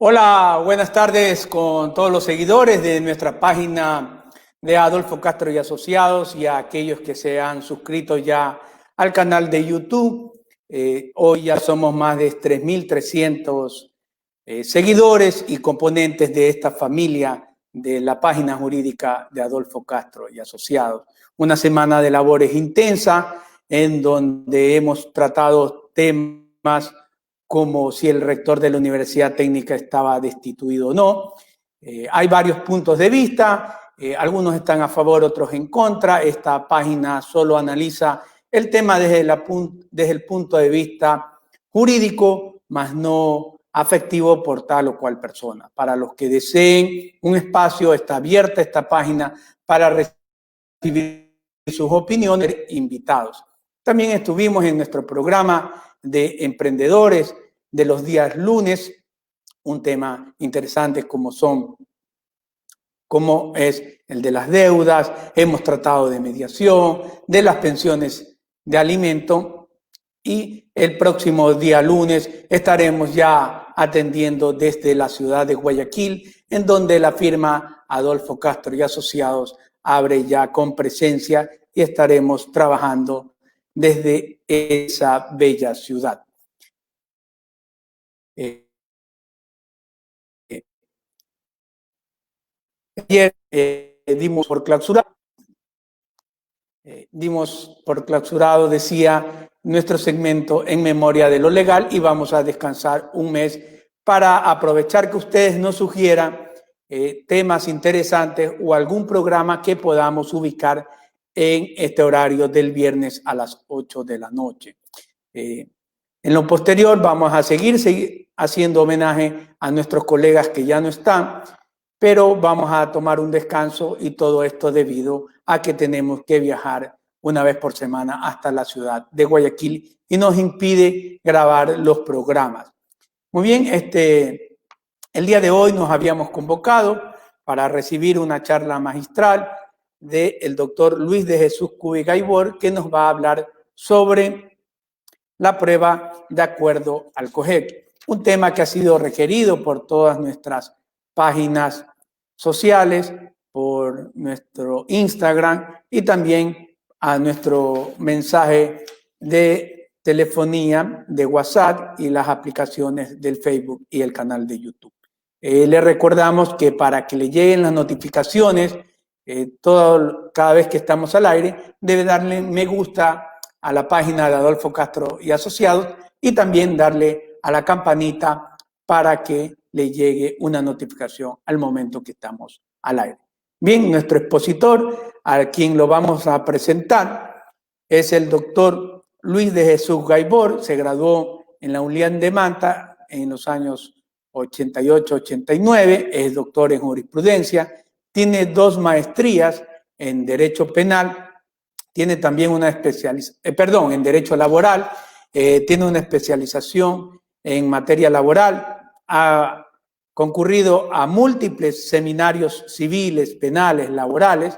Hola, buenas tardes con todos los seguidores de nuestra página de Adolfo Castro y Asociados y a aquellos que se han suscrito ya al canal de YouTube. Hoy ya somos más de 3.300 seguidores y componentes de esta familia de la página jurídica de Adolfo Castro y Asociados. Una semana de labores intensa en donde hemos tratado temas como si el rector de la Universidad Técnica estaba destituido o no. Hay varios puntos de vista, algunos están a favor, otros en contra. Esta página solo analiza el tema desde el punto de vista jurídico, más no afectivo por tal o cual persona. Para los que deseen un espacio, está abierta esta página para recibir sus opiniones, invitados. También estuvimos en nuestro programa de emprendedores de los días lunes, un tema interesante como es el de las deudas. Hemos tratado de mediación, de las pensiones de alimento, y el próximo día lunes estaremos ya atendiendo desde la ciudad de Guayaquil, en donde la firma Adolfo Castro y Asociados abre ya con presencia y estaremos trabajando desde esa bella ciudad. Ayer dimos por clausurado, decía, nuestro segmento en memoria de lo legal, y vamos a descansar un mes para aprovechar que ustedes nos sugieran temas interesantes o algún programa que podamos ubicar en este horario del viernes a las 8 de la noche. En lo posterior vamos a seguir haciendo homenaje a nuestros colegas que ya no están, pero vamos a tomar un descanso, y todo esto debido a que tenemos que viajar una vez por semana hasta la ciudad de Guayaquil y nos impide grabar los programas. Muy bien, el día de hoy nos habíamos convocado para recibir una charla magistral del doctor Luis de Jesús Cubi Gaibor, que nos va a hablar sobre la prueba de acuerdo al COGEC, un tema que ha sido requerido por todas nuestras páginas sociales, por nuestro Instagram y también a nuestro mensaje de telefonía de WhatsApp y las aplicaciones del Facebook y el canal de YouTube. Le recordamos que para que le lleguen las notificaciones cada vez que estamos al aire, debe darle me gusta a la página de Adolfo Castro y Asociados y también darle a la campanita para que le llegue una notificación al momento que estamos al aire. Bien, nuestro expositor, a quien lo vamos a presentar, es el doctor Luis de Jesús Gaibor. Se graduó en la UNILAN de Manta en los años 88-89, es doctor en jurisprudencia, tiene 2 maestrías en Derecho Penal, tiene también una especialización, en Derecho Laboral, tiene una especialización en materia laboral, ha concurrido a múltiples seminarios civiles, penales, laborales.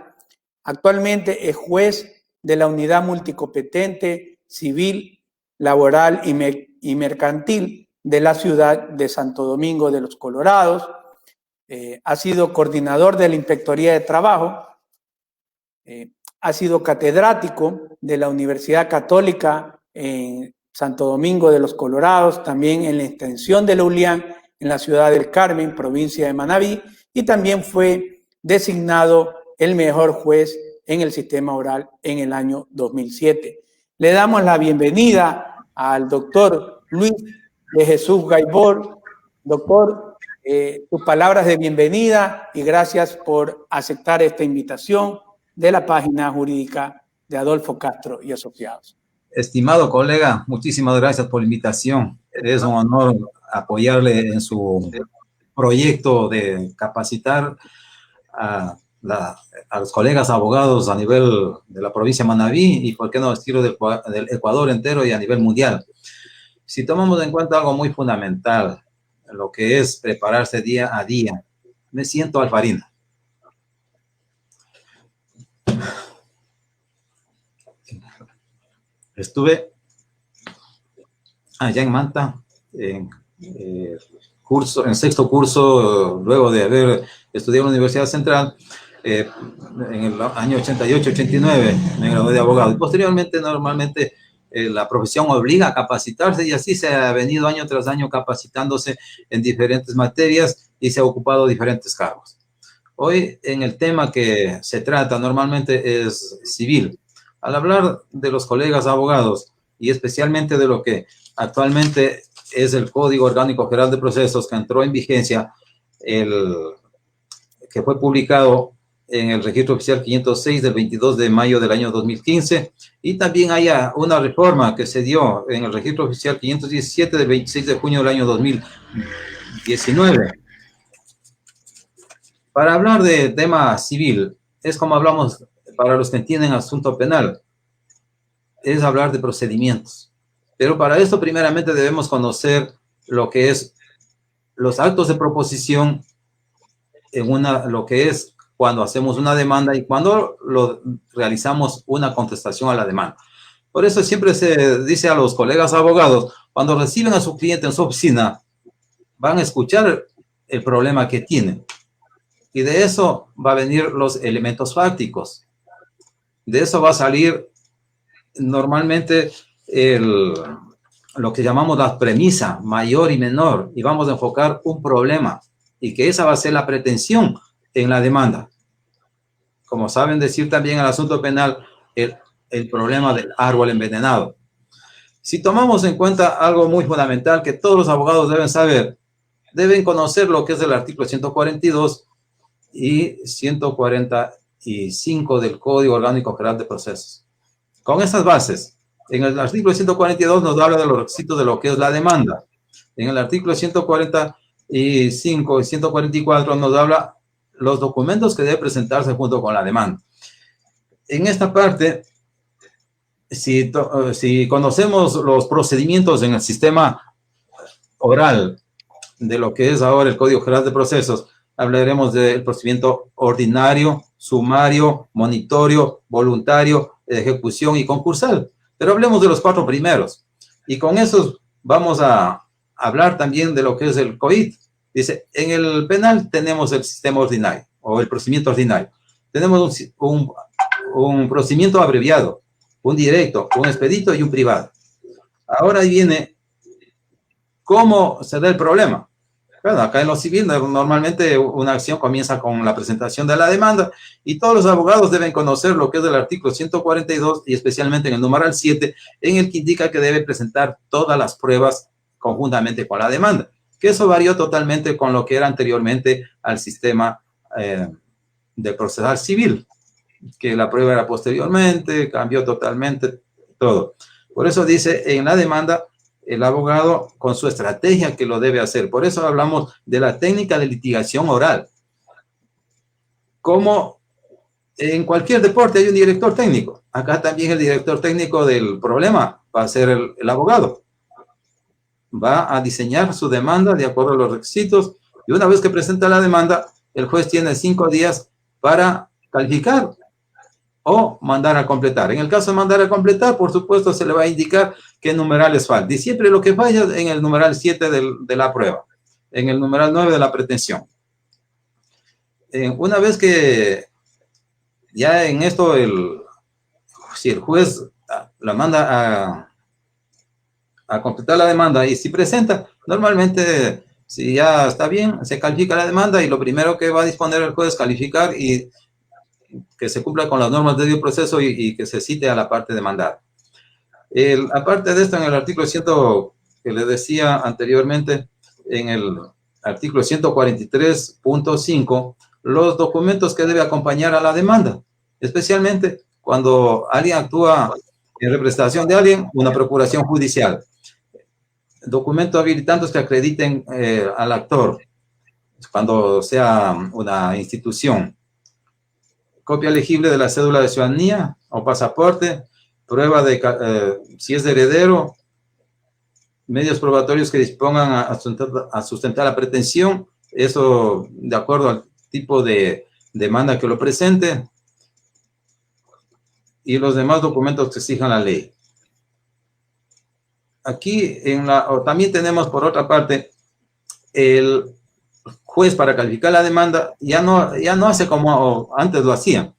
Actualmente es juez de la Unidad Multicompetente Civil, Laboral y Mercantil de la ciudad de Santo Domingo de los Colorados. Ha sido coordinador de la Inspectoría de Trabajo. Ha sido catedrático de la Universidad Católica en Santo Domingo de los Colorados, también en la extensión de la ULIAN en la ciudad del Carmen, provincia de Manabí, y también fue designado el mejor juez en el sistema oral en el año 2007. Le damos la bienvenida al doctor Luis de Jesús Gaibor. Doctor, tus palabras de bienvenida y gracias por aceptar esta invitación de la página jurídica de Adolfo Castro y Asociados. Estimado colega, muchísimas gracias por la invitación. Es un honor apoyarle en su proyecto de capacitar a los colegas abogados a nivel de la provincia de Manabí y, por qué no, estilo del Ecuador entero y a nivel mundial. Si tomamos en cuenta algo muy fundamental, lo que es prepararse día a día, me siento Alfarina. Estuve allá en Manta, en sexto curso, luego de haber estudiado en la Universidad Central, en el año 88-89 me gradué de abogado. Y posteriormente, normalmente, la profesión obliga a capacitarse y así se ha venido año tras año capacitándose en diferentes materias y se ha ocupado diferentes cargos. Hoy, en el tema que se trata normalmente es civil. Al hablar de los colegas abogados y especialmente de lo que actualmente es el Código Orgánico General de Procesos que entró en vigencia, que fue publicado en el Registro Oficial 506 del 22 de mayo del año 2015, y también hay una reforma que se dio en el Registro Oficial 517 del 26 de junio del año 2019. Para hablar de tema civil, es como hablamos para los que entienden asunto penal, es hablar de procedimientos. Pero para esto primeramente debemos conocer lo que es los actos de proposición en lo que es cuando hacemos una demanda y cuando realizamos una contestación a la demanda. Por eso siempre se dice a los colegas abogados, cuando reciben a su cliente en su oficina, van a escuchar el problema que tienen. Y de eso va a venir los elementos fácticos. De eso va a salir normalmente lo que llamamos la premisa mayor y menor, y vamos a enfocar un problema, y que esa va a ser la pretensión en la demanda. Como saben decir también en el asunto penal, el problema del árbol envenenado. Si tomamos en cuenta algo muy fundamental que todos los abogados deben saber, deben conocer lo que es el artículo 142 y 145 del Código Orgánico General de Procesos. Con estas bases, en el artículo 142 nos habla de los requisitos de lo que es la demanda. En el artículo 145 y 144 nos habla los documentos que debe presentarse junto con la demanda. En esta parte, si conocemos los procedimientos en el sistema oral de lo que es ahora el Código General de Procesos, hablaremos del procedimiento ordinario, sumario, monitorio, voluntario, de ejecución y concursal. Pero hablemos de los 4 primeros. Y con esos vamos a hablar también de lo que es el COIT. Dice, en el penal tenemos el sistema ordinario o el procedimiento ordinario. Tenemos un procedimiento abreviado, un directo, un expedito y un privado. Ahora viene cómo se da el problema. Bueno, acá en lo civil normalmente una acción comienza con la presentación de la demanda y todos los abogados deben conocer lo que es el artículo 142 y especialmente en el numeral 7, en el que indica que debe presentar todas las pruebas conjuntamente con la demanda, que eso varió totalmente con lo que era anteriormente al sistema de procesal civil, que la prueba era posteriormente, cambió totalmente todo. Por eso dice en la demanda, el abogado con su estrategia que lo debe hacer. Por eso hablamos de la técnica de litigación oral. Como en cualquier deporte hay un director técnico. Acá también el director técnico del problema va a ser el abogado. Va a diseñar su demanda de acuerdo a los requisitos y una vez que presenta la demanda, el juez tiene 5 días para calificar o mandar a completar. En el caso de mandar a completar, por supuesto, se le va a indicar qué numerales faltan. Y siempre lo que falla en el numeral 7 de la prueba, en el numeral 9 de la pretensión. Una vez que ya en esto, si el juez la manda a completar la demanda y si presenta, normalmente, si ya está bien, se califica la demanda y lo primero que va a disponer el juez es calificar y que se cumpla con las normas de debido proceso y que se cite a la parte demandada. Aparte de esto, en el artículo que les decía anteriormente, en el artículo 143.5, los documentos que debe acompañar a la demanda, especialmente cuando alguien actúa en representación de alguien, una procuración judicial. Documentos habilitantes que acrediten al actor, cuando sea una institución. Copia legible de la cédula de ciudadanía o pasaporte, prueba de si es heredero, medios probatorios que dispongan a sustentar la pretensión, eso de acuerdo al tipo de demanda que lo presente, y los demás documentos que exijan la ley. Aquí también tenemos por otra parte el juez, para calificar la demanda, ya no hace como antes lo hacían.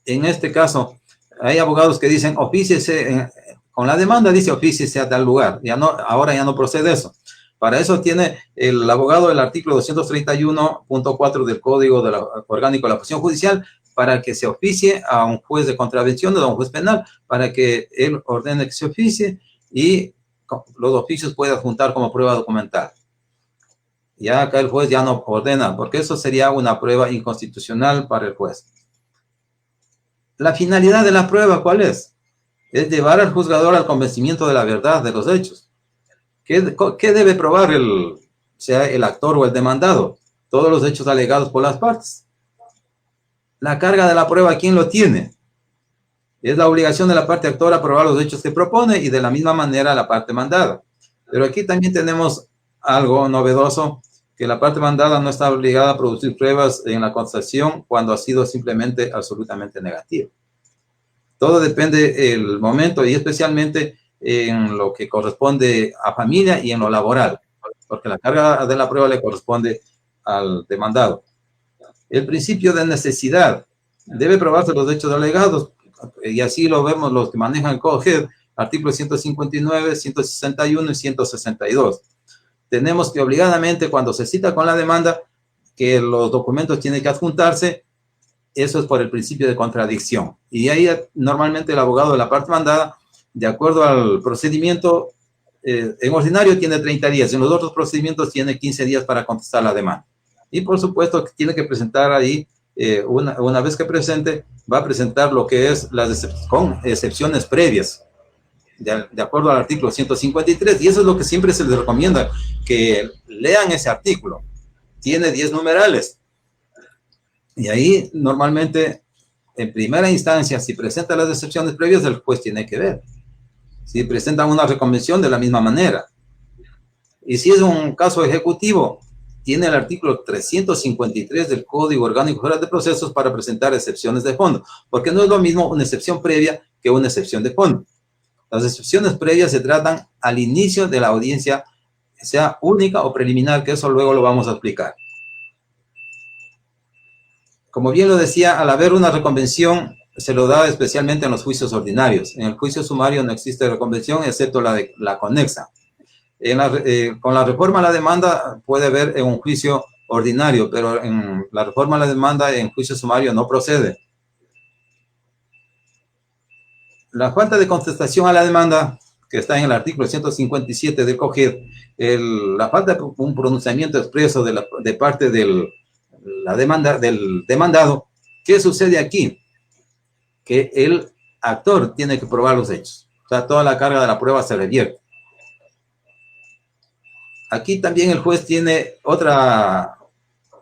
En este caso, hay abogados que dicen ofíciese, con la demanda dice ofíciese a tal lugar, ahora ya no procede eso. Para eso tiene el abogado el artículo 231.4 del Código Orgánico de la Procesión Judicial, para que se oficie a un juez de contravención o a un juez penal, para que él ordene que se oficie y los oficios puedan juntar como prueba documental. Ya acá el juez ya no ordena, porque eso sería una prueba inconstitucional para el juez. La finalidad de la prueba, ¿cuál es? Es llevar al juzgador al convencimiento de la verdad de los hechos. ¿Qué debe probar sea el actor o el demandado? Todos los hechos alegados por las partes. La carga de la prueba, ¿quién lo tiene? Es la obligación de la parte actora probar los hechos que propone, y de la misma manera la parte mandada. Pero aquí también tenemos algo novedoso, que la parte mandada no está obligada a producir pruebas en la contestación cuando ha sido simplemente absolutamente negativo. Todo depende del momento, y especialmente en lo que corresponde a familia y en lo laboral, porque la carga de la prueba le corresponde al demandado. El principio de necesidad: debe probarse los hechos alegados, y así lo vemos los que manejan el COGED, artículos 159, 161 y 162. Tenemos que obligadamente, cuando se cita con la demanda, que los documentos tienen que adjuntarse. Eso es por el principio de contradicción. Y ahí normalmente el abogado de la parte mandada, de acuerdo al procedimiento, en ordinario tiene 30 días, en los otros procedimientos tiene 15 días para contestar la demanda. Y por supuesto que tiene que presentar ahí, una vez que presente, va a presentar lo que es con excepciones previas, de acuerdo al artículo 153, y eso es lo que siempre se les recomienda, que lean ese artículo. Tiene 10 numerales, y ahí normalmente, en primera instancia, si presenta las excepciones previas, el juez tiene que ver. Si presentan una reconvención, de la misma manera. Y si es un caso ejecutivo, tiene el artículo 353 del Código Orgánico Federal de Procesos para presentar excepciones de fondo, porque no es lo mismo una excepción previa que una excepción de fondo. Las excepciones previas se tratan al inicio de la audiencia, sea única o preliminar, que eso luego lo vamos a explicar. Como bien lo decía, al haber una reconvención, se lo da especialmente en los juicios ordinarios. En el juicio sumario no existe reconvención, excepto la conexa. Con la reforma a la demanda puede haber en un juicio ordinario, pero en la reforma a la demanda en juicio sumario no procede. La falta de contestación a la demanda, que está en el artículo 157 del COGED, la falta de un pronunciamiento expreso de parte del demandado. ¿Qué sucede aquí? Que el actor tiene que probar los hechos. O sea, toda la carga de la prueba se revierte. Aquí también el juez tiene otra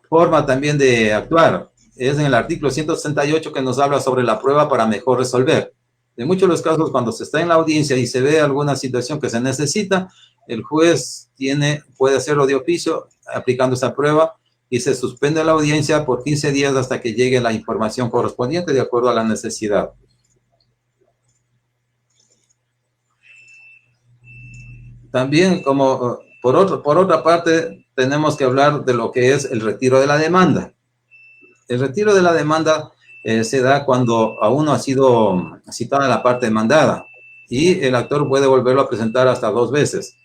forma también de actuar. Es en el artículo 168 que nos habla sobre la prueba para mejor resolver. En muchos de los casos, cuando se está en la audiencia y se ve alguna situación que se necesita, el juez puede hacerlo de oficio aplicando esa prueba, y se suspende la audiencia por 15 días hasta que llegue la información correspondiente de acuerdo a la necesidad. También, como por otra parte, tenemos que hablar de lo que es el retiro de la demanda. El retiro de la demanda se da cuando aún no ha sido citada la parte demandada, y el actor puede volverlo a presentar hasta 2 veces.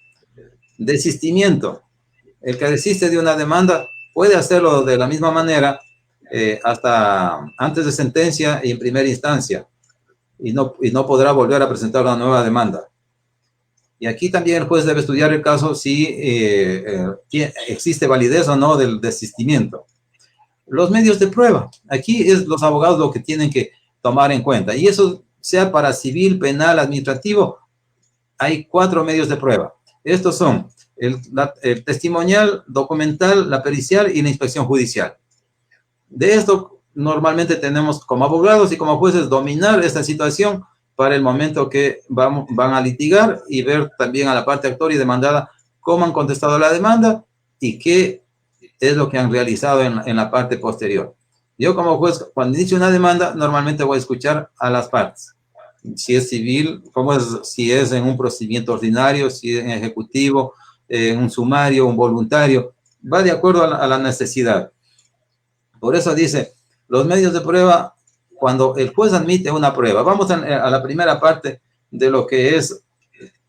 Desistimiento: el que desiste de una demanda puede hacerlo de la misma manera hasta antes de sentencia y en primera instancia, y no podrá volver a presentar una nueva demanda. Y aquí también el juez debe estudiar el caso si existe validez o no del desistimiento. Los medios de prueba. Aquí es los abogados lo que tienen que tomar en cuenta. Y eso sea para civil, penal, administrativo. Hay 4 medios de prueba. Estos son el testimonial, documental, la pericial y la inspección judicial. De esto normalmente tenemos como abogados y como jueces dominar esta situación para el momento que van a litigar y ver también a la parte actora y demandada cómo han contestado la demanda y qué es lo que han realizado en la parte posterior. Yo como juez, cuando inicio una demanda, normalmente voy a escuchar a las partes. Si es civil, si es en un procedimiento ordinario, si es en ejecutivo, en un sumario, un voluntario, va de acuerdo a la necesidad. Por eso dice, los medios de prueba, cuando el juez admite una prueba, vamos a la primera parte de lo que es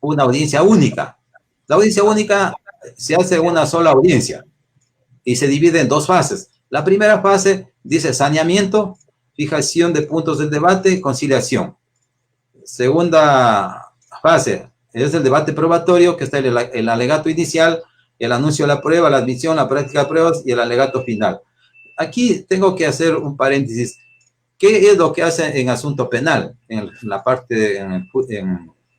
una audiencia única. La audiencia única se hace una sola audiencia y se divide en 2 fases. La primera fase dice saneamiento, fijación de puntos del debate, conciliación. Segunda fase es el debate probatorio, que está el alegato inicial, el anuncio de la prueba, la admisión, la práctica de pruebas y el alegato final. Aquí tengo que hacer un paréntesis. ¿Qué es lo que hace en asunto penal? En la parte,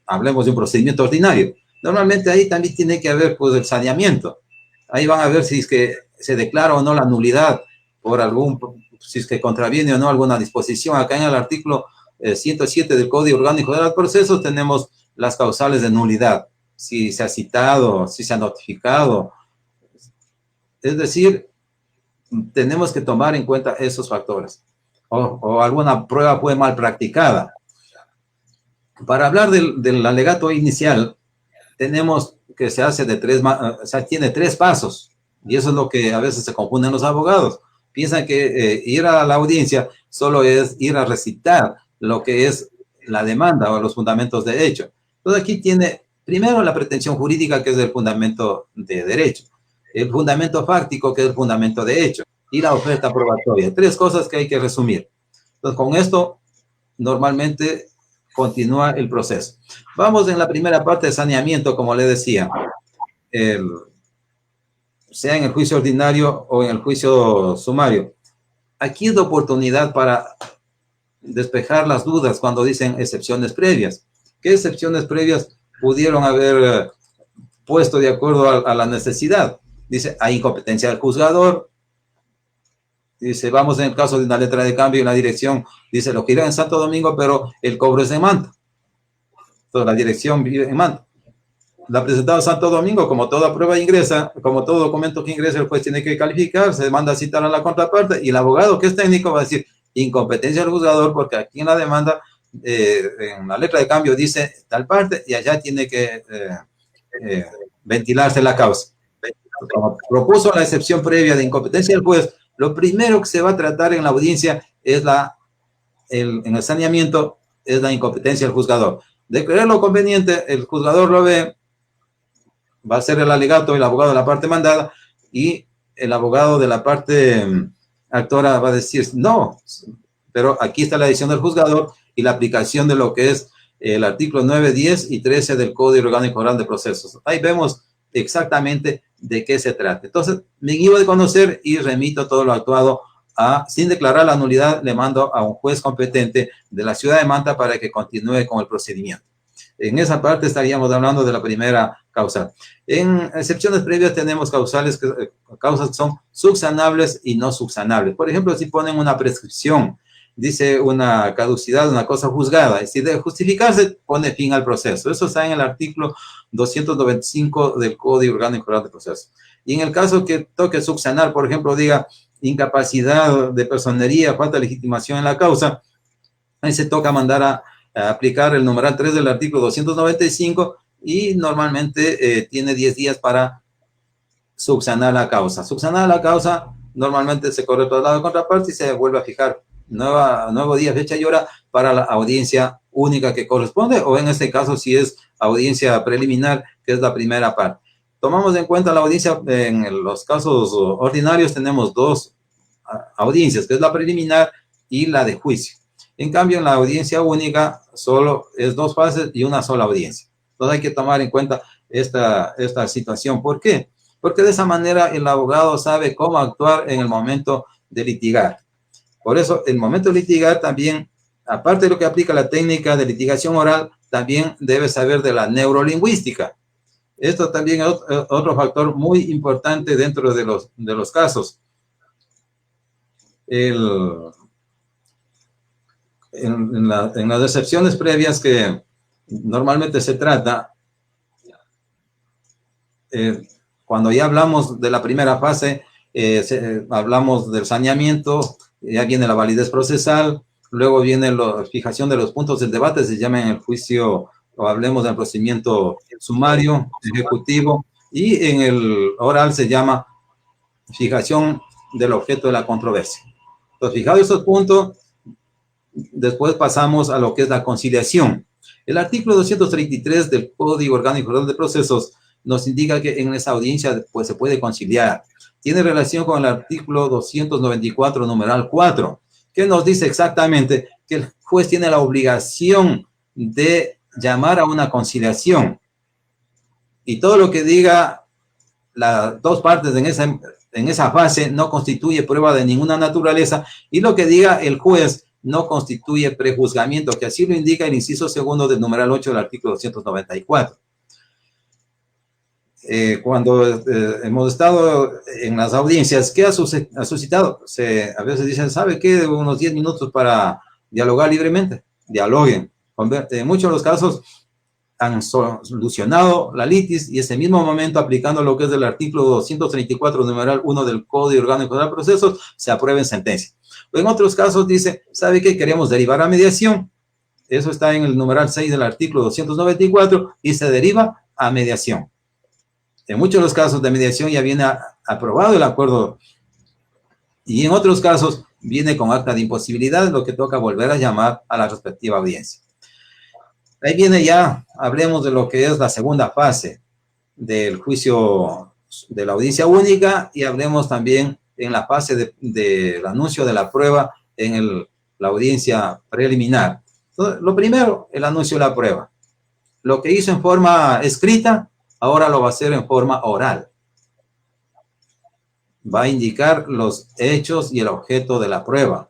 hablemos de un procedimiento ordinario. Normalmente ahí también tiene que haber pues, el saneamiento. Ahí van a ver si es que se declara o no la nulidad si es que contraviene o no alguna disposición. Acá en el artículo 107 del Código Orgánico de los Procesos tenemos las causales de nulidad. Si se ha citado, si se ha notificado. Es decir, tenemos que tomar en cuenta esos factores. O alguna prueba fue mal practicada. Para hablar del alegato inicial, tenemos que se hace tiene 3 pasos. Y eso es lo que a veces se confunden los abogados. Piensan que ir a la audiencia solo es ir a recitar lo que es la demanda o los fundamentos de hecho. Entonces aquí tiene primero la pretensión jurídica, que es el fundamento de derecho. El fundamento fáctico, que es el fundamento de hecho. Y la oferta probatoria. 3 cosas que hay que resumir. Entonces, con esto, normalmente continúa el proceso. Vamos en la primera parte de saneamiento, como le decía. Sea en el juicio ordinario o en el juicio sumario. Aquí es la oportunidad para despejar las dudas cuando dicen excepciones previas. ¿Qué excepciones previas pudieron haber puesto de acuerdo a la necesidad? Dice, hay incompetencia del juzgador. Dice, vamos en el caso de una letra de cambio en la dirección. Dice, lo quiero en Santo Domingo, pero el cobro es en Manta. Entonces, la dirección vive en Manta. La presentado en Santo Domingo, como toda prueba ingresa, como todo documento que ingresa, el juez tiene que calificar, se manda a citar a la contraparte y el abogado que es técnico va a decir incompetencia del juzgador porque aquí en la demanda, en la letra de cambio dice tal parte y allá tiene que ventilarse la causa. Como propuso la excepción previa de incompetencia del juez, lo primero que se va a tratar en la audiencia es en el saneamiento, es la incompetencia del juzgador. De creerlo conveniente, el juzgador lo ve, va a ser el alegato, el abogado de la parte mandada, y el abogado de la parte actora va a decir, no, pero aquí está la decisión del juzgador y la aplicación de lo que es el artículo 9, 10 y 13 del Código Orgánico Oral de Procesos. Ahí vemos exactamente de qué se trata. Entonces, me guío de conocer y remito todo lo actuado sin declarar la nulidad, le mando a un juez competente de la ciudad de Manta para que continúe con el procedimiento. En esa parte estaríamos hablando de la primera causal. En excepciones previas tenemos causas que son subsanables y no subsanables. Por ejemplo, si ponen una prescripción, dice una caducidad, una cosa juzgada, y si de justificarse, pone fin al proceso. Eso está en el artículo 295 del Código Orgánico Oral de Procesos. Y en el caso que toque subsanar, por ejemplo, diga incapacidad de personería, falta de legitimación en la causa, ahí se toca mandar a aplicar el numeral 3 del artículo 295 y normalmente tiene 10 días para subsanar la causa. Subsanar la causa, normalmente se corre traslado de contraparte y se vuelve a fijar nuevo día, fecha y hora para la audiencia única que corresponde, o en este caso si es audiencia preliminar, que es la primera parte. Tomamos en cuenta la audiencia, en los casos ordinarios tenemos 2 audiencias, que es la preliminar y la de juicio. En cambio, en la audiencia única solo es 2 fases y una sola audiencia. Entonces hay que tomar en cuenta esta situación. ¿Por qué? Porque de esa manera el abogado sabe cómo actuar en el momento de litigar. Por eso, el momento de litigar también, aparte de lo que aplica la técnica de litigación oral, también debe saber de la neurolingüística. Esto también es otro factor muy importante dentro de los casos. En las excepciones previas que normalmente se trata, cuando ya hablamos de la primera fase, hablamos del saneamiento, ya viene la validez procesal, luego viene la fijación de los puntos del debate, se llama en el juicio, o hablemos del procedimiento sumario, ejecutivo, y en el oral se llama fijación del objeto de la controversia. Entonces, fijados estos puntos, después pasamos a lo que es la conciliación. El artículo 233 del Código Orgánico Federal de Procesos nos indica que en esa audiencia pues, se puede conciliar. Tiene relación con el artículo 294, numeral 4, que nos dice exactamente que el juez tiene la obligación de llamar a una conciliación. Y todo lo que diga las dos partes en esa fase no constituye prueba de ninguna naturaleza, y lo que diga el juez no constituye prejuzgamiento, que así lo indica el inciso segundo del numeral 8 del artículo 294. Cuando hemos estado en las audiencias, ¿qué ha suscitado? A veces dicen, ¿sabe qué? Unos 10 minutos para dialogar libremente. Dialoguen. En muchos de los casos han solucionado la litis y ese mismo momento, aplicando lo que es el artículo 234, numeral 1 del Código Orgánico de Procesos, se aprueba en sentencia. En otros casos dice, ¿sabe qué? Queremos derivar a mediación. Eso está en el numeral 6 del artículo 294 y se deriva a mediación. En muchos de los casos de mediación ya viene aprobado el acuerdo y en otros casos viene con acta de imposibilidad, lo que toca volver a llamar a la respectiva audiencia. Ahí viene ya, hablemos de lo que es la segunda fase del juicio de la audiencia única y hablemos también en la fase del anuncio de la prueba en la audiencia preliminar. Entonces, lo primero, el anuncio de la prueba. Lo que hizo en forma escrita, ahora lo va a hacer en forma oral. Va a indicar los hechos y el objeto de la prueba.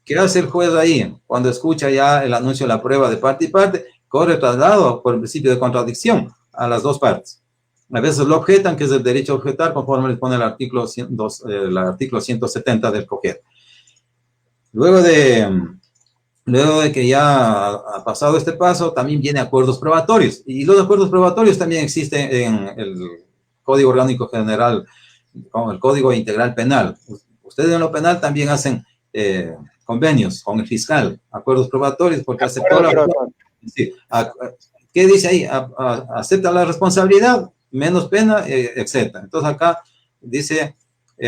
¿Qué hace el juez ahí? Cuando escucha ya el anuncio de la prueba de parte y parte, corre traslado por el principio de contradicción a las dos partes. A veces lo objetan, que es el derecho a objetar, conforme le pone el artículo 170 del COGED. Luego de que ya ha pasado este paso, también viene acuerdos probatorios. Y los acuerdos probatorios también existen en el Código Orgánico General, con el Código Integral Penal. Ustedes en lo penal también hacen convenios con el fiscal, acuerdos probatorios, porque aceptó la... Sí, ¿qué dice ahí? Acepta la responsabilidad, menos pena, etc. Entonces acá dice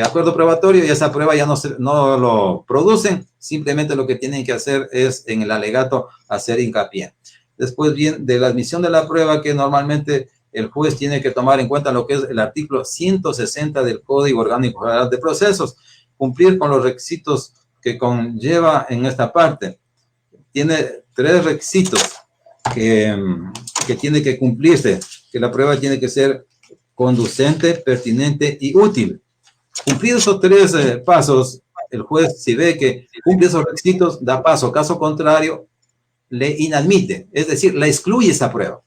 acuerdo probatorio y esa prueba ya no lo producen, simplemente lo que tienen que hacer es en el alegato hacer hincapié. Después viene de la admisión de la prueba, que normalmente el juez tiene que tomar en cuenta lo que es el artículo 160 del Código Orgánico Federal de Procesos, cumplir con los requisitos que conlleva en esta parte. Tiene 3 requisitos que tiene que cumplirse, que la prueba tiene que ser conducente, pertinente y útil. Cumplidos esos 3 pasos, el juez, si ve que cumple esos requisitos, da paso. Caso contrario, le inadmite, es decir, le excluye esa prueba.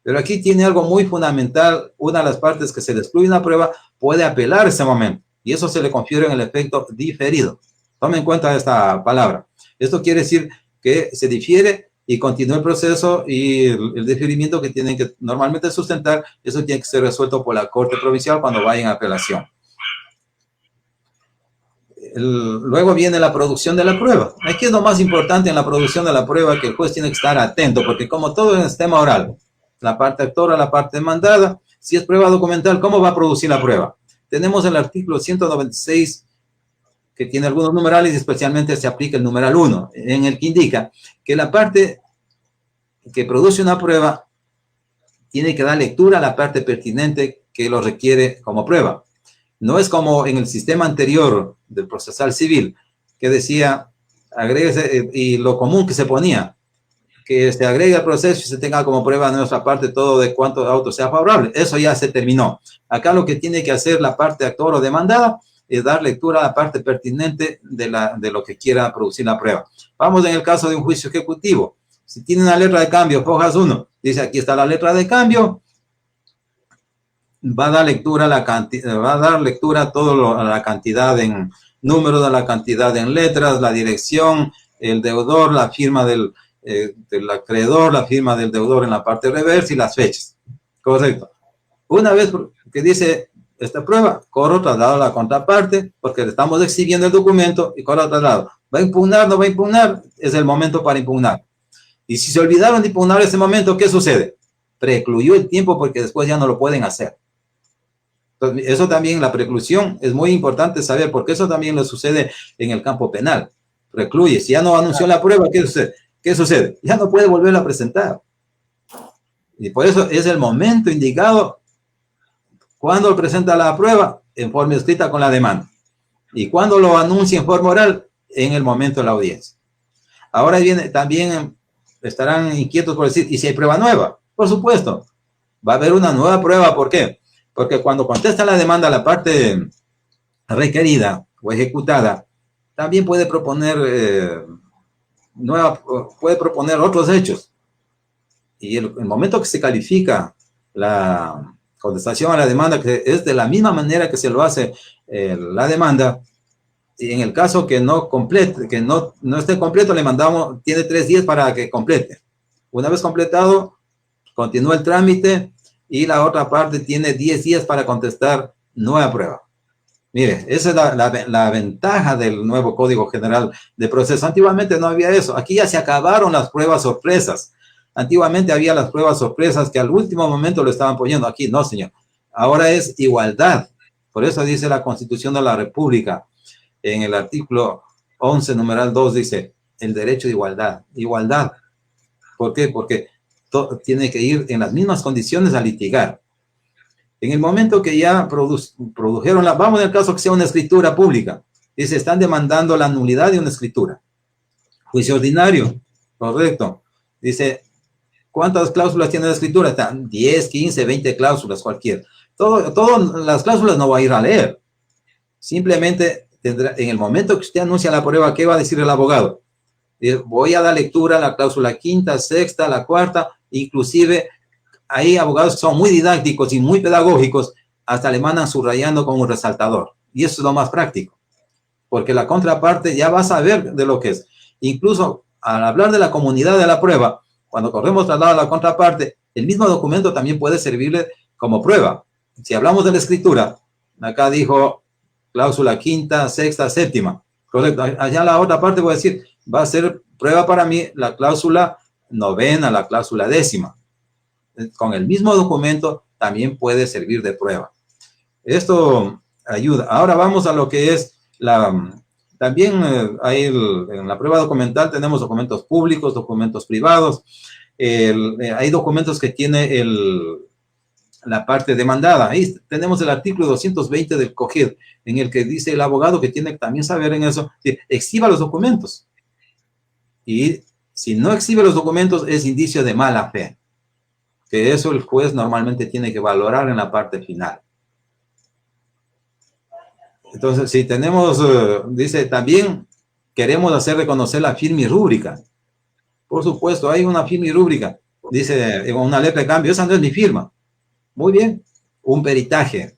Pero aquí tiene algo muy fundamental. Una de las partes que se le excluye una prueba puede apelar ese momento y eso se le confiere en el efecto diferido. Tome en cuenta esta palabra. Esto quiere decir que se difiere y continúa el proceso, y el diferimiento que tienen que normalmente sustentar, eso tiene que ser resuelto por la Corte Provincial cuando vayan a apelación. Luego viene la producción de la prueba. Aquí es lo más importante en la producción de la prueba, que el juez tiene que estar atento, porque como todo en el sistema oral, la parte actora, la parte demandada, si es prueba documental, ¿cómo va a producir la prueba? Tenemos el artículo 196, que tiene algunos numerales, y especialmente se aplica el numeral 1, en el que indica que la parte que produce una prueba tiene que dar lectura a la parte pertinente que lo requiere como prueba. No es como en el sistema anterior del procesal civil, que decía, agréguese, y lo común que se ponía, que se agregue al proceso y se tenga como prueba de nuestra parte todo de cuánto auto sea favorable. Eso ya se terminó. Acá lo que tiene que hacer la parte actor o demandada es dar lectura a la parte pertinente de lo que quiera producir la prueba. Vamos en el caso de un juicio ejecutivo. Si tiene una letra de cambio, hojas 1, dice aquí está la letra de cambio, va a dar lectura a toda la cantidad en números, de la cantidad en letras, la dirección, el deudor, la firma del acreedor, la firma del deudor en la parte reversa y las fechas. Correcto. Una vez que dice esta prueba, corro, traslado a la contraparte, porque le estamos exhibiendo el documento y corro, traslado. ¿Va a impugnar? ¿No va a impugnar? Es el momento para impugnar. Y si se olvidaron de impugnar ese momento, ¿qué sucede? Precluyó el tiempo porque después ya no lo pueden hacer. Entonces, eso también, la preclusión, es muy importante saber, porque eso también lo sucede en el campo penal. Precluye. Si ya no anunció la prueba, ¿qué sucede? ¿Qué sucede? Ya no puede volverla a presentar. Y por eso es el momento indicado cuando presenta la prueba en forma escrita con la demanda. Y cuando lo anuncia en forma oral, en el momento de la audiencia. Ahora viene, también estarán inquietos por decir, ¿y si hay prueba nueva? Por supuesto, va a haber una nueva prueba. ¿Por qué? Porque cuando contesta la demanda la parte requerida o ejecutada, también puede proponer puede proponer otros hechos. Y el momento que se califica la contestación a la demanda, que es de la misma manera que se lo hace la demanda, y en el caso que no complete, que no esté completo, le mandamos, tiene 3 días para que complete. Una vez completado, continúa el trámite y la otra parte tiene 10 días para contestar nueva prueba. Mire, esa es la ventaja del nuevo Código General de Proceso. Antiguamente no había eso. Aquí ya se acabaron las pruebas sorpresas. Antiguamente había las pruebas sorpresas que al último momento lo estaban poniendo. Aquí no, señor. Ahora es igualdad. Por eso dice la Constitución de la República, en el artículo 11, numeral 2, dice el derecho de igualdad. Igualdad. ¿Por qué? Porque tiene que ir en las mismas condiciones a litigar. En el momento que ya produjeron vamos en el caso que sea una escritura pública, dice, están demandando la nulidad de una escritura. Juicio ordinario, correcto. Dice, ¿cuántas cláusulas tiene la escritura? Están 10, 15, 20 cláusulas, cualquier. Todas las cláusulas no va a ir a leer. Simplemente tendrá, en el momento que usted anuncia la prueba, ¿qué va a decir el abogado? Voy a dar lectura a la cláusula quinta, sexta, la cuarta, inclusive hay abogados que son muy didácticos y muy pedagógicos, hasta le mandan subrayando con un resaltador. Y eso es lo más práctico, porque la contraparte ya va a saber de lo que es. Incluso al hablar de la comunidad de la prueba, cuando corremos traslado a la contraparte, el mismo documento también puede servirle como prueba. Si hablamos de la escritura, acá dijo cláusula quinta, sexta, séptima. Correcto. Allá la otra parte voy a decir, va a ser prueba para mí la cláusula novena, la cláusula décima. Con el mismo documento también puede servir de prueba. Esto ayuda. Ahora vamos a lo que es también en la prueba documental tenemos documentos públicos, documentos privados. Hay documentos que tiene la parte demandada. Ahí tenemos el artículo 220 del COGED, en el que dice el abogado que tiene que también saber en eso, que exhiba los documentos. Y si no exhibe los documentos es indicio de mala fe, que eso el juez normalmente tiene que valorar en la parte final. Entonces, si tenemos, dice, también queremos hacer reconocer la firma y rúbrica. Por supuesto, hay una firma y rúbrica. Dice, una letra de cambio, esa no es mi firma. Muy bien. Un peritaje.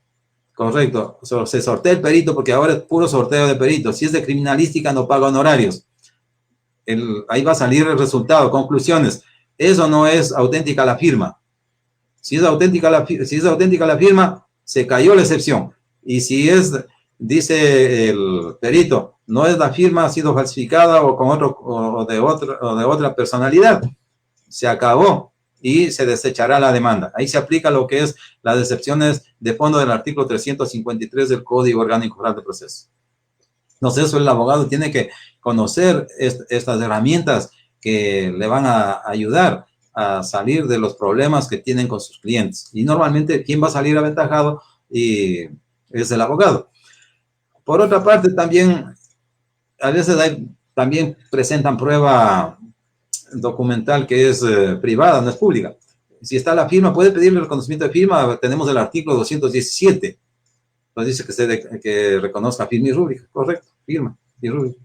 Correcto. Se sortea el perito porque ahora es puro sorteo de peritos. Si es de criminalística, no paga honorarios. Ahí va a salir el resultado. Conclusiones. Eso no es auténtica la firma. Si es auténtica la firma, se cayó la excepción. Y si es, dice el perito, no es la firma, ha sido falsificada o con o de otra personalidad, se acabó y se desechará la demanda. Ahí se aplica lo que es las excepciones de fondo del artículo 353 del Código Orgánico General de Proceso. Entonces, eso el abogado tiene que conocer estas herramientas que le van a ayudar a salir de los problemas que tienen con sus clientes. Y normalmente, ¿quién va a salir aventajado? Y es el abogado. Por otra parte, también, a veces también presentan prueba documental que es privada, no es pública. Si está la firma, puede pedirle el reconocimiento de firma. Tenemos el artículo 217. Nos dice que reconozca firma y rúbrica. Correcto, firma y rúbrica.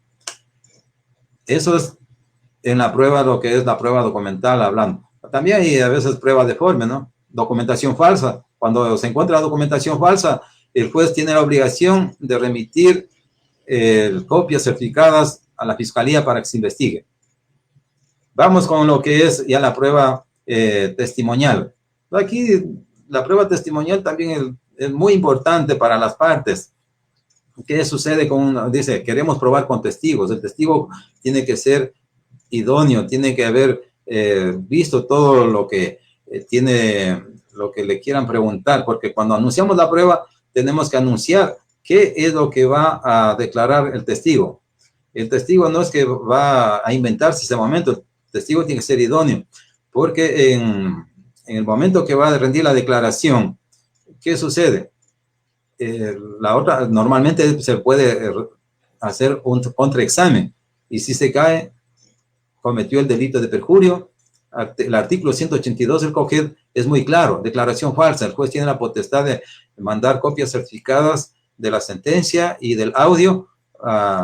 Eso es en la prueba, lo que es la prueba documental hablando. También hay a veces prueba deforme, ¿no? Documentación falsa. Cuando se encuentra documentación falsa, el juez tiene la obligación de remitir copias certificadas a la fiscalía para que se investigue. Vamos con lo que es ya la prueba testimonial. Aquí la prueba testimonial también es muy importante para las partes. ¿Qué sucede dice, queremos probar con testigos? El testigo tiene que ser idóneo, tiene que haber visto todo lo que lo que le quieran preguntar, porque cuando anunciamos la prueba, tenemos que anunciar qué es lo que va a declarar el testigo. El testigo no es que va a inventarse ese momento, el testigo tiene que ser idóneo, porque en el momento que va a rendir la declaración, ¿qué sucede? Normalmente se puede hacer un contraexamen, y si se cae, cometió el delito de perjurio. El artículo 182 del COGED es muy claro, declaración falsa. El juez tiene la potestad de mandar copias certificadas de la sentencia y del audio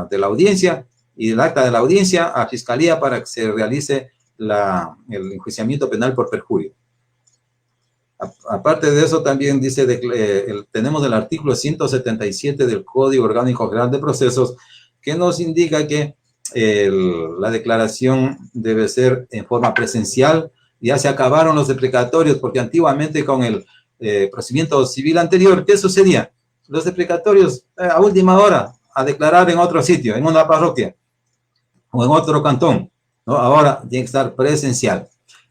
de la audiencia y del acta de la audiencia a fiscalía para que se realice el enjuiciamiento penal por perjurio. Aparte de eso, también dice, tenemos el artículo 177 del Código Orgánico General de Procesos, que nos indica que la declaración debe ser en forma presencial. Ya se acabaron los deprecatorios, porque antiguamente con el procedimiento civil anterior, ¿qué sucedía? Los deprecatorios a última hora a declarar en otro sitio, en una parroquia o en otro cantón, ¿no? Ahora tiene que estar presencial.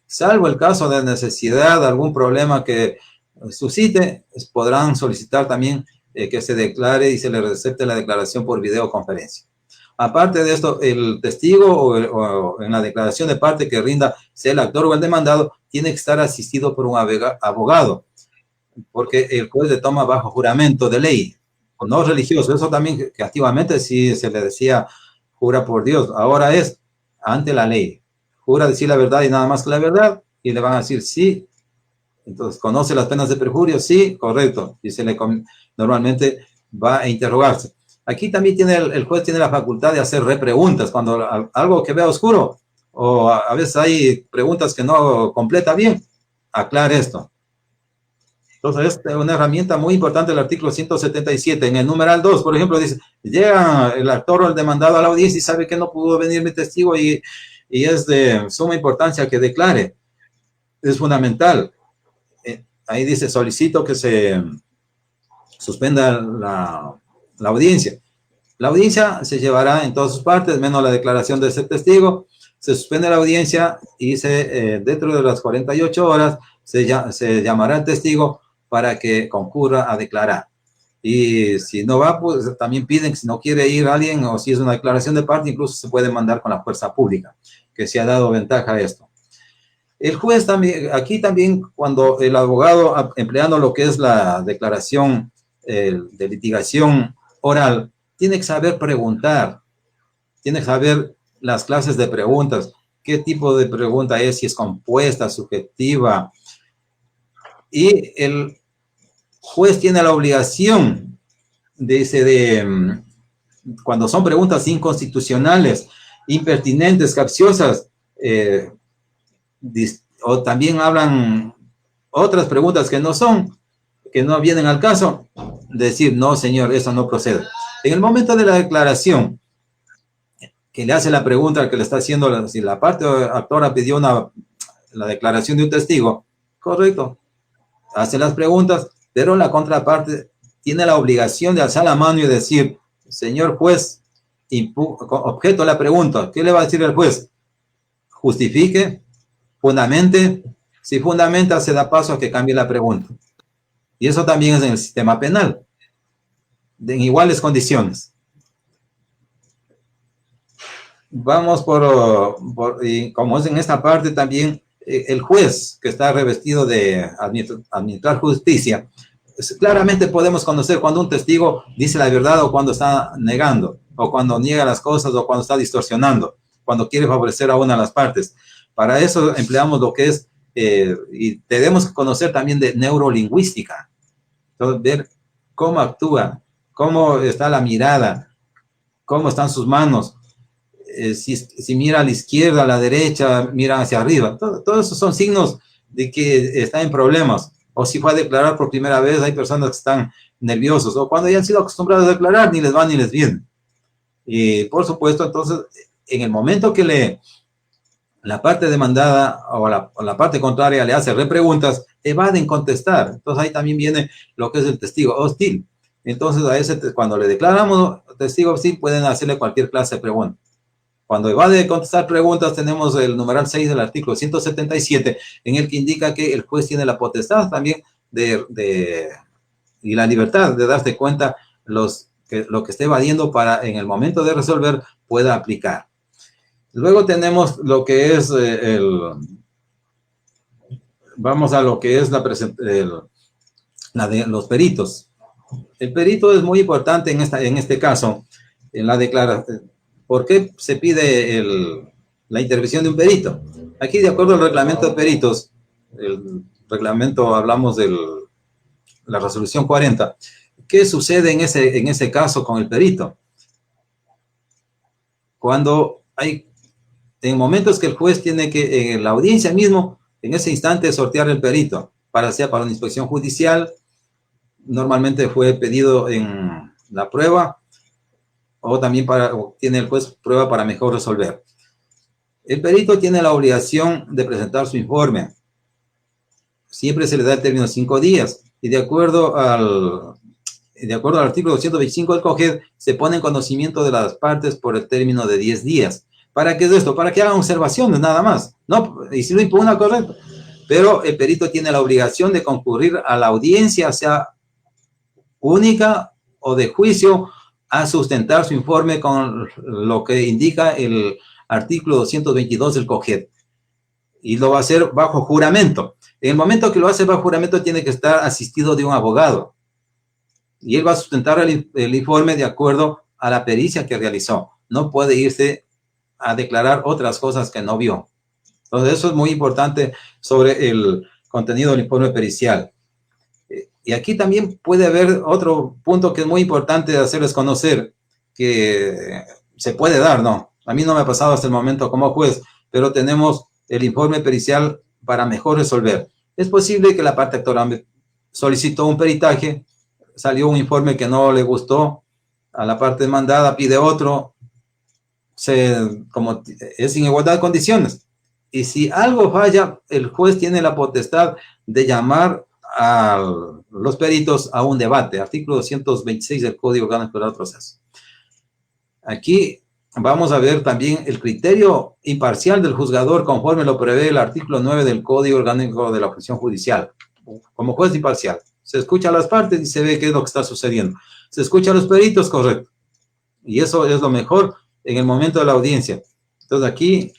Salvo el caso de necesidad, algún problema que suscite, podrán solicitar también que se declare y se le acepte la declaración por videoconferencia. Aparte de esto, el testigo o en la declaración de parte que rinda, sea el actor o el demandado, tiene que estar asistido por un abogado, porque el juez le toma bajo juramento de ley, no religioso. Eso también, que activamente sí se le decía, jura por Dios, ahora es ante la ley. Jura decir la verdad y nada más que la verdad, y le van a decir sí. Entonces, ¿conoce las penas de perjurio? Sí, correcto. Y normalmente va a interrogarse. Aquí también el juez tiene la facultad de hacer repreguntas cuando algo que vea oscuro, o a veces hay preguntas que no completa bien, aclare esto. Entonces, es una herramienta muy importante el artículo 177. En el numeral 2, por ejemplo, dice, llega el actor o el demandado a la audiencia y sabe que no pudo venir mi testigo y es de suma importancia que declare. Es fundamental. Ahí dice, solicito que se suspenda la audiencia. La audiencia se llevará en todas sus partes, menos la declaración de ese testigo. Se suspende la audiencia y dentro de las 48 horas se llamará al testigo para que concurra a declarar. Y si no va, pues también piden que si no quiere ir alguien o si es una declaración de parte, incluso se puede mandar con la fuerza pública, que se ha dado ventaja a esto. El juez también, aquí también cuando el abogado, empleando lo que es la declaración de litigación oral, tiene que saber preguntar, tiene que saber las clases de preguntas, qué tipo de pregunta es, si es compuesta, subjetiva. Y el juez tiene la obligación, cuando son preguntas inconstitucionales, impertinentes, capciosas, o también hablan otras preguntas que no vienen al caso, decir, no, señor, eso no procede. En el momento de la declaración, que le hace la pregunta al que le está haciendo, si la parte actora pidió la declaración de un testigo, correcto, hace las preguntas, pero la contraparte tiene la obligación de alzar la mano y decir, señor juez, objeto a la pregunta. ¿Qué le va a decir el juez? Justifique, fundamente. Si fundamenta, se da paso a que cambie la pregunta. Y eso también es en el sistema penal, en iguales condiciones. Vamos y como es en esta parte también, el juez que está revestido de administrar justicia, claramente podemos conocer cuando un testigo dice la verdad o cuando está negando, o cuando niega las cosas o cuando está distorsionando, cuando quiere favorecer a una de las partes. Para eso empleamos lo que es, y tenemos que conocer también de neurolingüística. Entonces, ver cómo actúa, cómo está la mirada, cómo están sus manos, si mira a la izquierda, a la derecha, mira hacia arriba. Todos esos son signos de que está en problemas. O si fue a declarar por primera vez, hay personas que están nerviosos, o cuando ya han sido acostumbrados a declarar, ni les va ni les viene. Y por supuesto, entonces, en el momento que la parte demandada o la parte contraria le hace repreguntas, evaden contestar. Entonces ahí también viene lo que es el testigo hostil. Entonces a ese, cuando le declaramos testigo hostil, pueden hacerle cualquier clase de pregunta. Cuando evade contestar preguntas, tenemos el numeral 6 del artículo 177, en el que indica que el juez tiene la potestad también y la libertad de darse cuenta lo que esté evadiendo para en el momento de resolver pueda aplicar. Luego tenemos lo que es vamos a lo que es los peritos. El perito es muy importante en este caso, en la declaración. ¿Por qué se pide la intervención de un perito? Aquí, de acuerdo al reglamento de peritos, el reglamento, hablamos de la resolución 40, ¿qué sucede en ese caso con el perito? Cuando en momentos que el juez tiene que, en la audiencia mismo, en ese instante, sortear el perito, sea para una inspección judicial, normalmente fue pedido en la prueba, o también tiene el juez prueba para mejor resolver. El perito tiene la obligación de presentar su informe. Siempre se le da el término de 5 días, y de acuerdo al artículo 225 del COGED, se pone en conocimiento de las partes por el término de 10 días. ¿Para qué es esto? Para que hagan observaciones, nada más. No, y si lo impugna, correcto. Pero el perito tiene la obligación de concurrir a la audiencia, sea única o de juicio, a sustentar su informe con lo que indica el artículo 222 del COGED. Y lo va a hacer bajo juramento. En el momento que lo hace bajo juramento, tiene que estar asistido de un abogado. Y él va a sustentar el informe de acuerdo a la pericia que realizó. No puede irse a declarar otras cosas que no vio. Entonces, eso es muy importante sobre el contenido del informe pericial. Y aquí también puede haber otro punto que es muy importante de hacerles conocer, que se puede dar, ¿no? A mí no me ha pasado hasta el momento como juez, pero tenemos el informe pericial para mejor resolver. Es posible que la parte actora solicitó un peritaje, salió un informe que no le gustó, a la parte demandada pide otro, como es en igualdad de condiciones. Y si algo falla, el juez tiene la potestad de llamar a los peritos a un debate, artículo 226 del Código Orgánico del Proceso. Aquí vamos a ver también el criterio imparcial del juzgador conforme lo prevé el artículo 9 del Código Orgánico de la Función Judicial. Como juez imparcial, se escucha a las partes y se ve qué es lo que está sucediendo. Se escucha a los peritos, correcto. Y eso es lo mejor en el momento de la audiencia. Entonces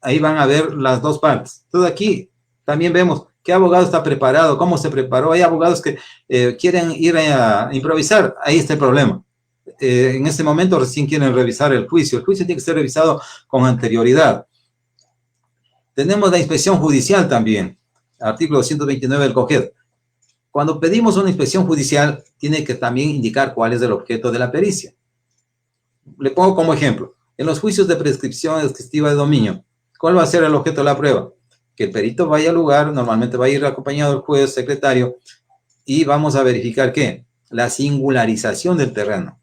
ahí van a ver las dos partes. Entonces aquí también vemos qué abogado está preparado, cómo se preparó. Hay abogados que quieren ir a improvisar, ahí está el problema. En este momento recién quieren revisar el juicio. El juicio tiene que ser revisado con anterioridad. Tenemos la inspección judicial también, artículo 229 del COGED. Cuando pedimos una inspección judicial, tiene que también indicar cuál es el objeto de la pericia. Le pongo como ejemplo, en los juicios de prescripción exhaustiva de dominio, ¿cuál va a ser el objeto de la prueba? Que el perito vaya al lugar, normalmente va a ir acompañado del juez, secretario, y vamos a verificar ¿qué? La singularización del terreno.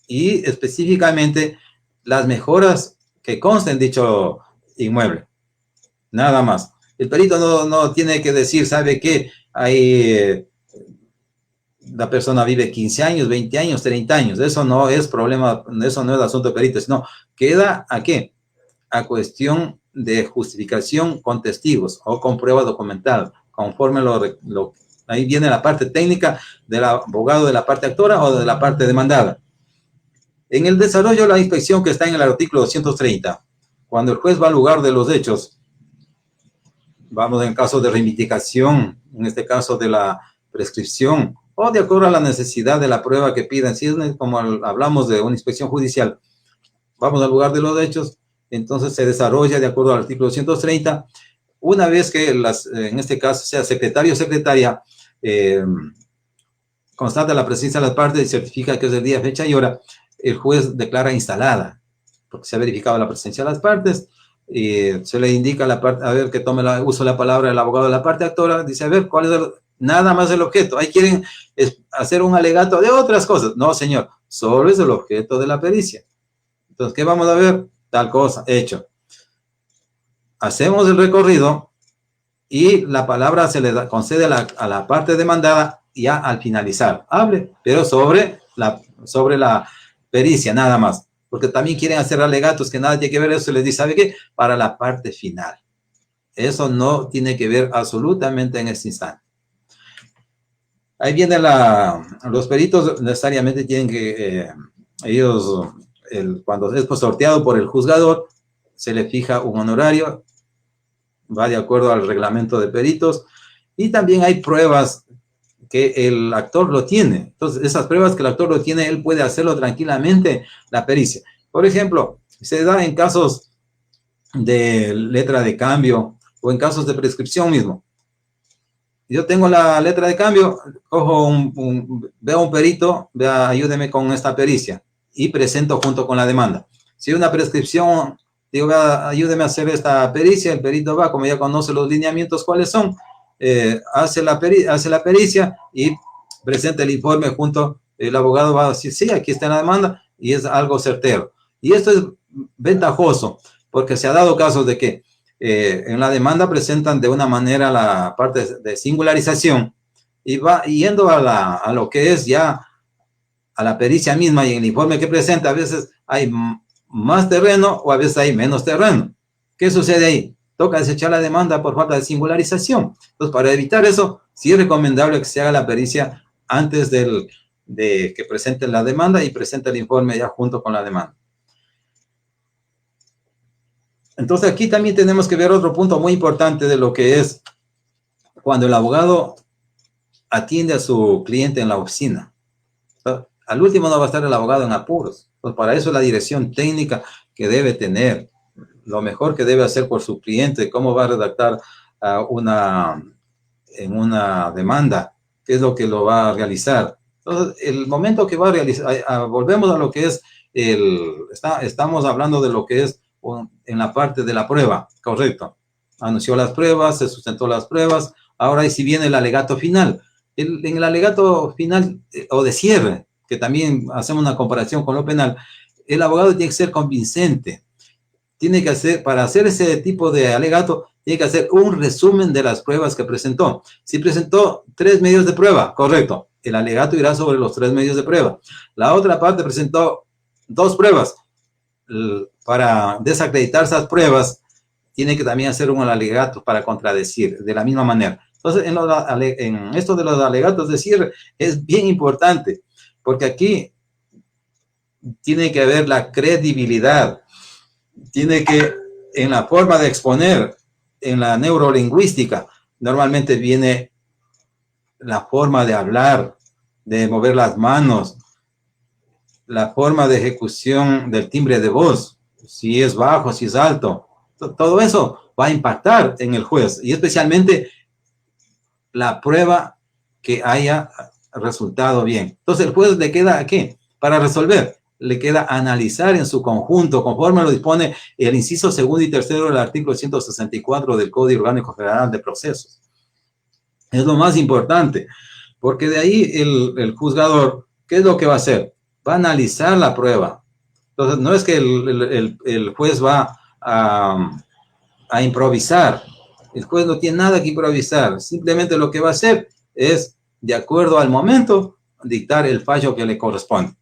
Y específicamente las mejoras que consten en dicho inmueble. Nada más. El perito no tiene que decir, ¿sabe qué? La persona vive 15 años, 20 años, 30 años. Eso no es problema, eso no es asunto de perito, sino queda ¿a qué? A cuestión de justificación con testigos o con prueba documental, conforme ahí viene la parte técnica del abogado de la parte actora o de la parte demandada. En el desarrollo de la inspección que está en el artículo 230, cuando el juez va al lugar de los hechos, vamos en caso de reivindicación, en este caso de la prescripción, o de acuerdo a la necesidad de la prueba que pidan, si es como hablamos de una inspección judicial, vamos al lugar de los hechos, entonces se desarrolla de acuerdo al artículo 230. Una vez que en este caso sea secretario o secretaria, constata la presencia de las partes y certifica que es el día, fecha y hora, el juez declara instalada, porque se ha verificado la presencia de las partes, y se le indica a la parte, a ver, que tome uso la palabra el abogado de la parte actora, dice, a ver, ¿cuál es nada más el objeto? Ahí quieren hacer un alegato de otras cosas. No, señor, solo es el objeto de la pericia. Entonces, ¿qué vamos a ver? Tal cosa, hecho. Hacemos el recorrido y la palabra se le concede a la parte demandada ya al finalizar. Hable, pero sobre la pericia, nada más. Porque también quieren hacer alegatos que nada tiene que ver eso. Se les dice, ¿sabe qué? Para la parte final. Eso no tiene que ver absolutamente en este instante. Ahí viene los peritos necesariamente tienen que, ellos, cuando es sorteado por el juzgador, se le fija un honorario, va de acuerdo al reglamento de peritos, y también hay pruebas que el actor lo tiene. Entonces, esas pruebas que el actor lo tiene, él puede hacerlo tranquilamente, la pericia. Por ejemplo, se da en casos de letra de cambio o en casos de prescripción mismo. Yo tengo la letra de cambio, cojo veo un perito, ayúdeme con esta pericia y presento junto con la demanda. Si hay una prescripción, digo, ayúdeme a hacer esta pericia, el perito va, como ya conoce los lineamientos cuáles son, hace la pericia y presenta el informe junto, el abogado va a decir, sí, aquí está la demanda, y es algo certero. Y esto es ventajoso, porque se ha dado casos de que en la demanda presentan de una manera la parte de singularización, y va yendo a lo que es ya a la pericia misma, y en el informe que presenta, a veces hay más terreno o a veces hay menos terreno. ¿Qué sucede ahí? Toca desechar la demanda por falta de singularización. Entonces, para evitar eso, sí es recomendable que se haga la pericia antes de que presenten la demanda y presente el informe ya junto con la demanda. Entonces, aquí también tenemos que ver otro punto muy importante de lo que es cuando el abogado atiende a su cliente en la oficina. Al último no va a estar el abogado en apuros. Pues para eso la dirección técnica que debe tener, lo mejor que debe hacer por su cliente, cómo va a redactar en una demanda, qué es lo que lo va a realizar. Entonces, el momento que va a realizar, volvemos a lo que es, estamos hablando de lo que es en la parte de la prueba, correcto. Anunció las pruebas, se sustentó las pruebas, ahora ahí sí viene el alegato final. En el alegato final o de cierre, que también hacemos una comparación con lo penal, el abogado tiene que ser convincente. Tiene que hacer, para hacer ese tipo de alegato, tiene que hacer un resumen de las pruebas que presentó. Si presentó 3 medios de prueba, correcto, el alegato irá sobre los 3 medios de prueba. La otra parte presentó 2 pruebas. Para desacreditar esas pruebas, tiene que también hacer un alegato para contradecir de la misma manera. Entonces, en esto de los alegatos de cierre es bien importante, porque aquí tiene que haber la credibilidad, tiene que, en la forma de exponer, en la neurolingüística, normalmente viene la forma de hablar, de mover las manos, la forma de ejecución del timbre de voz, si es bajo, si es alto, todo eso va a impactar en el juez, y especialmente la prueba que haya resultado bien. Entonces, el juez le queda, ¿qué? Para resolver, le queda analizar en su conjunto, conforme lo dispone el inciso 2 y 3 del artículo 164 del Código Orgánico Federal de Procesos. Es lo más importante, porque de ahí el juzgador, ¿qué es lo que va a hacer? Va a analizar la prueba. Entonces, no es que el juez va a improvisar. El juez no tiene nada que improvisar. Simplemente lo que va a hacer es, de acuerdo al momento, dictar el fallo que le corresponde.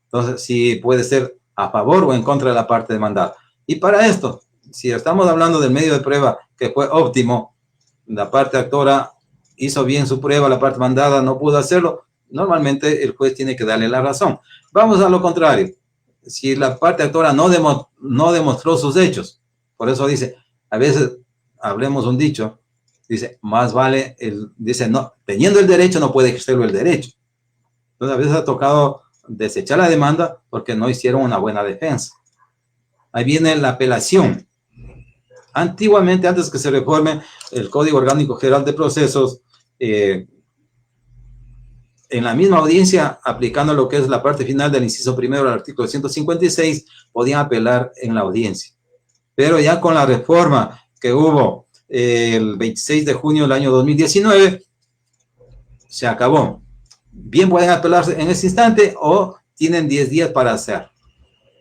Entonces, sí puede ser a favor o en contra de la parte demandada. Y para esto, si estamos hablando del medio de prueba que fue óptimo, la parte actora hizo bien su prueba, la parte demandada no pudo hacerlo, normalmente el juez tiene que darle la razón. Vamos a lo contrario. Si la parte actora no demostró sus hechos, por eso dice, a veces hablemos un dicho, dice, más vale, dice, no, teniendo el derecho no puede ejercerlo el derecho. Entonces a veces ha tocado desechar la demanda porque no hicieron una buena defensa. Ahí viene la apelación. Antiguamente, antes que se reforme el Código Orgánico General de Procesos, en la misma audiencia, aplicando lo que es la parte final del inciso primero del artículo 156, podían apelar en la audiencia. Pero ya con la reforma que hubo el 26 de junio del año 2019, se acabó. Bien pueden apelarse en ese instante o tienen 10 días para hacer.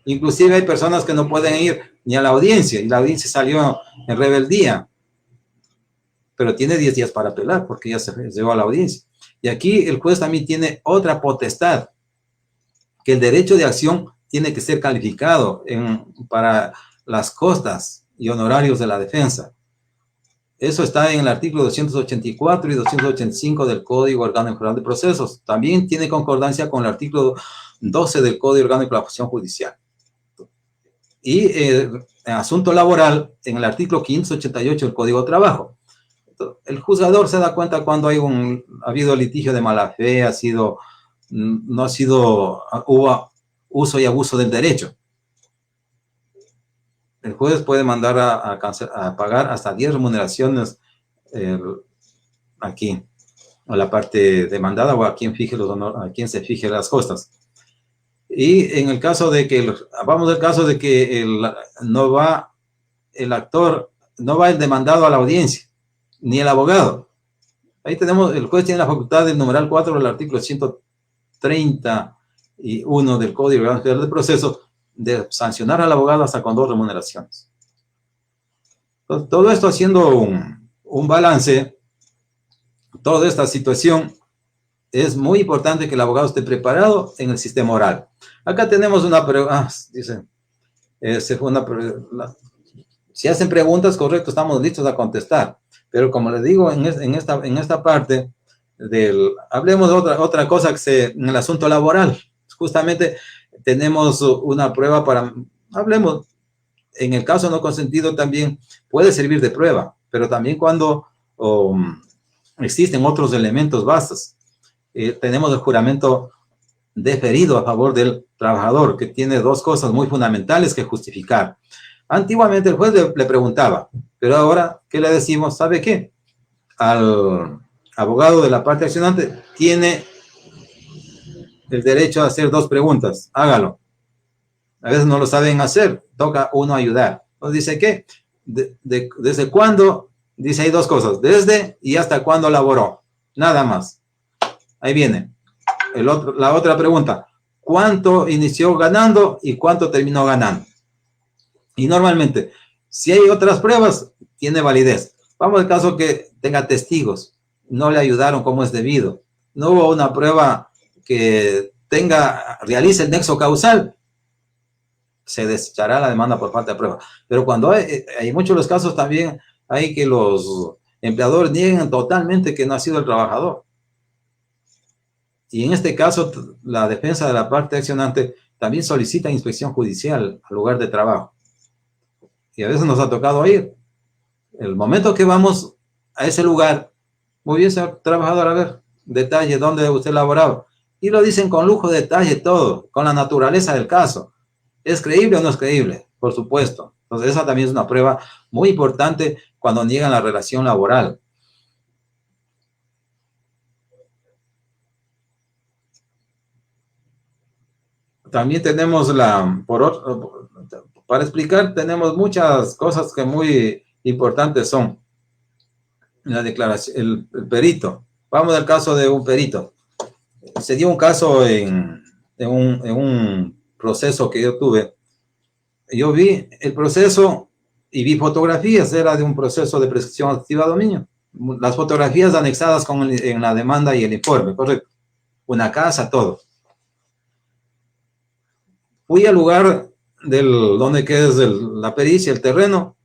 Inclusive hay personas que no pueden ir ni a la audiencia, y la audiencia salió en rebeldía, pero tiene 10 días para apelar porque ya se llegó a la audiencia. Y aquí el juez también tiene otra potestad, que el derecho de acción tiene que ser calificado para las costas y honorarios de la defensa. Eso está en el artículo 284 y 285 del Código Orgánico General de Procesos. También tiene concordancia con el artículo 12 del Código Orgánico de la Función Judicial. Y en asunto laboral, en el artículo 588 del Código de Trabajo. El juzgador se da cuenta cuando ha habido litigio de mala fe, hubo uso y abuso del derecho. El juez puede mandar a pagar hasta 10 remuneraciones aquí, a la parte demandada o a quien se fije las costas. Y en el caso de que, vamos al caso de que el demandado a la audiencia, ni el abogado. Ahí tenemos, el juez tiene la facultad del numeral 4 del artículo 131 del Código Orgánico de Procesos de sancionar al abogado hasta con 2 remuneraciones. Entonces, todo esto haciendo un balance, toda esta situación, es muy importante que el abogado esté preparado en el sistema oral. Acá tenemos una pregunta, dice, si hacen preguntas, correcto, estamos listos a contestar. Pero como les digo, en esta parte, hablemos de otra cosa en el asunto laboral. Justamente tenemos una prueba hablemos, en el caso no consentido también puede servir de prueba, pero también cuando existen otros elementos bastos. Tenemos el juramento deferido a favor del trabajador, que tiene 2 cosas muy fundamentales que justificar. Antiguamente el juez le preguntaba, pero ahora, ¿qué le decimos? ¿Sabe qué? Al abogado de la parte accionante tiene el derecho a hacer 2 preguntas. Hágalo. A veces no lo saben hacer, toca uno ayudar. Entonces dice, ¿qué? ¿Desde cuándo? Dice, hay 2 cosas, desde y hasta cuándo laboró. Nada más. Ahí viene. La otra pregunta, ¿cuánto inició ganando y cuánto terminó ganando? Y normalmente, si hay otras pruebas, tiene validez. Vamos al caso que tenga testigos, no le ayudaron como es debido. No hubo una prueba que realice el nexo causal, se desechará la demanda por falta de prueba. Pero cuando hay muchos de los casos también hay que los empleadores niegan totalmente que no ha sido el trabajador. Y en este caso, la defensa de la parte accionante también solicita inspección judicial al lugar de trabajo. Y a veces nos ha tocado ir. El momento que vamos a ese lugar, muy bien, señor trabajador, a ver, detalle, ¿dónde usted laboraba? Y lo dicen con lujo de detalle todo, con la naturaleza del caso. ¿Es creíble o no es creíble? Por supuesto. Entonces, esa también es una prueba muy importante cuando niegan la relación laboral. También tenemos para explicar, tenemos muchas cosas que muy importantes son la declaración, el perito. Vamos al caso de un perito. Se dio un caso en un proceso que yo tuve. Yo vi el proceso y vi fotografías, era de un proceso de prescripción activa de dominio. Las fotografías anexadas en la demanda y el informe, correcto. Una casa, todo. Fui al lugar donde queda la pericia, el terreno,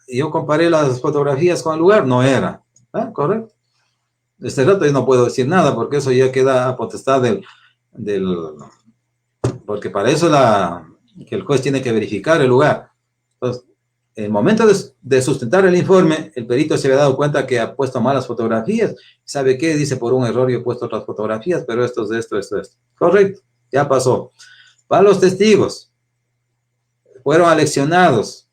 y yo comparé las fotografías con el lugar, no era. Correcto. Este rato yo no puedo decir nada, porque eso ya queda a potestad porque para eso que el juez tiene que verificar el lugar. Entonces, en el momento de sustentar el informe, el perito se había dado cuenta que ha puesto malas fotografías. ¿Sabe qué? Dice, por un error yo he puesto otras fotografías, pero esto es de esto. Correcto, ya pasó. Para los testigos, fueron aleccionados.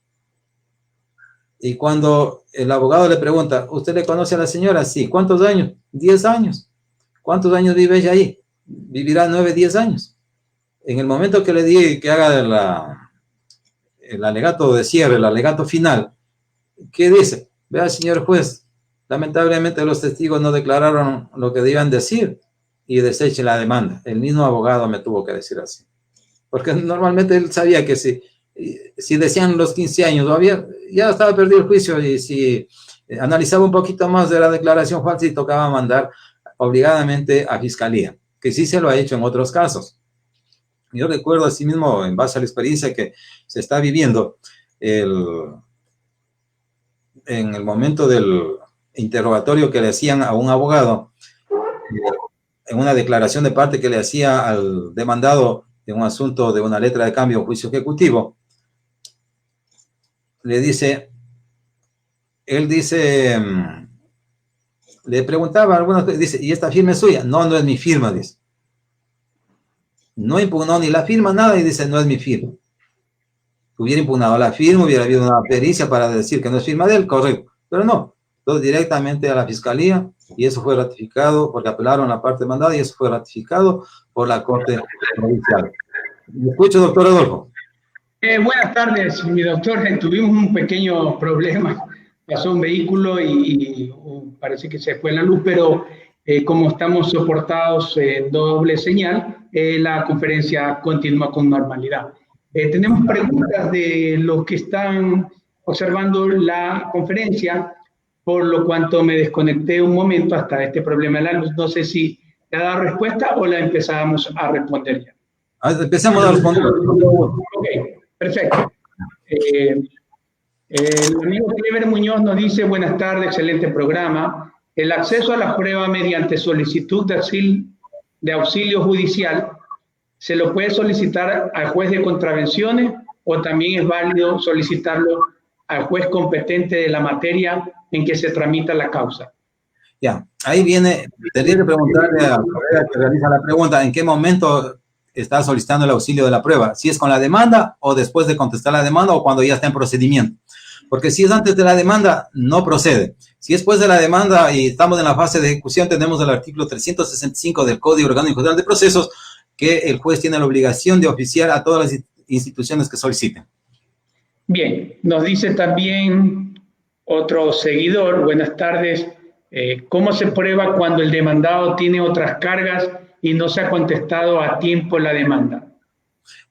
Y cuando el abogado le pregunta, ¿usted le conoce a la señora? Sí. ¿Cuántos años? 10 años. ¿Cuántos años vive ella ahí? Vivirá 9, 10 años. En el momento que le di que haga el alegato de cierre, el alegato final, ¿qué dice? Vea, señor juez, lamentablemente los testigos no declararon lo que debían decir y deseche la demanda. El mismo abogado me tuvo que decir así. Porque normalmente él sabía que si decían los 15 años, ya estaba perdido el juicio, y si analizaba un poquito más de la declaración falsa y tocaba mandar obligadamente a fiscalía, que sí se lo ha hecho en otros casos. Yo recuerdo así mismo, en base a la experiencia que se está viviendo, en el momento del interrogatorio que le hacían a un abogado, en una declaración de parte que le hacía al demandado de un asunto de una letra de cambio o juicio ejecutivo, le dice, le preguntaba algunas cosas, dice, ¿y esta firma es suya? No, no es mi firma, dice. No impugnó ni la firma, nada, y dice, no es mi firma. Hubiera impugnado la firma, hubiera habido una pericia para decir que no es firma de él, correcto, pero no, todo directamente a la fiscalía, y eso fue ratificado, porque apelaron la parte demandada, y eso fue ratificado por la Corte Provincial. ¿Me escucho, doctor Adolfo? Buenas tardes, mi doctor. Tuvimos un pequeño problema. Pasó un vehículo y parece que se fue la luz, pero como estamos soportados en doble señal, la conferencia continúa con normalidad. Tenemos preguntas de los que están observando la conferencia, por lo cuanto me desconecté un momento hasta este problema de la luz. No sé si te ha dado respuesta o la empezamos a responder ya. Empezamos a responder. Ok, perfecto. El amigo Clever Muñoz nos dice, buenas tardes, excelente programa. El acceso a la prueba mediante solicitud de auxilio judicial, ¿se lo puede solicitar al juez de contravenciones o también es válido solicitarlo al juez competente de la materia en que se tramita la causa? Ya, ahí viene, tendría que preguntarle a la colega que realiza la pregunta, ¿en qué momento está solicitando el auxilio de la prueba? Si es con la demanda o después de contestar la demanda o cuando ya está en procedimiento. Porque si es antes de la demanda, no procede. Si es después de la demanda y estamos en la fase de ejecución, tenemos el artículo 365 del Código Orgánico General de Procesos, que el juez tiene la obligación de oficiar a todas las instituciones que soliciten. Bien, nos dice también otro seguidor, buenas tardes, ¿cómo se prueba cuando el demandado tiene otras cargas y no se ha contestado a tiempo la demanda?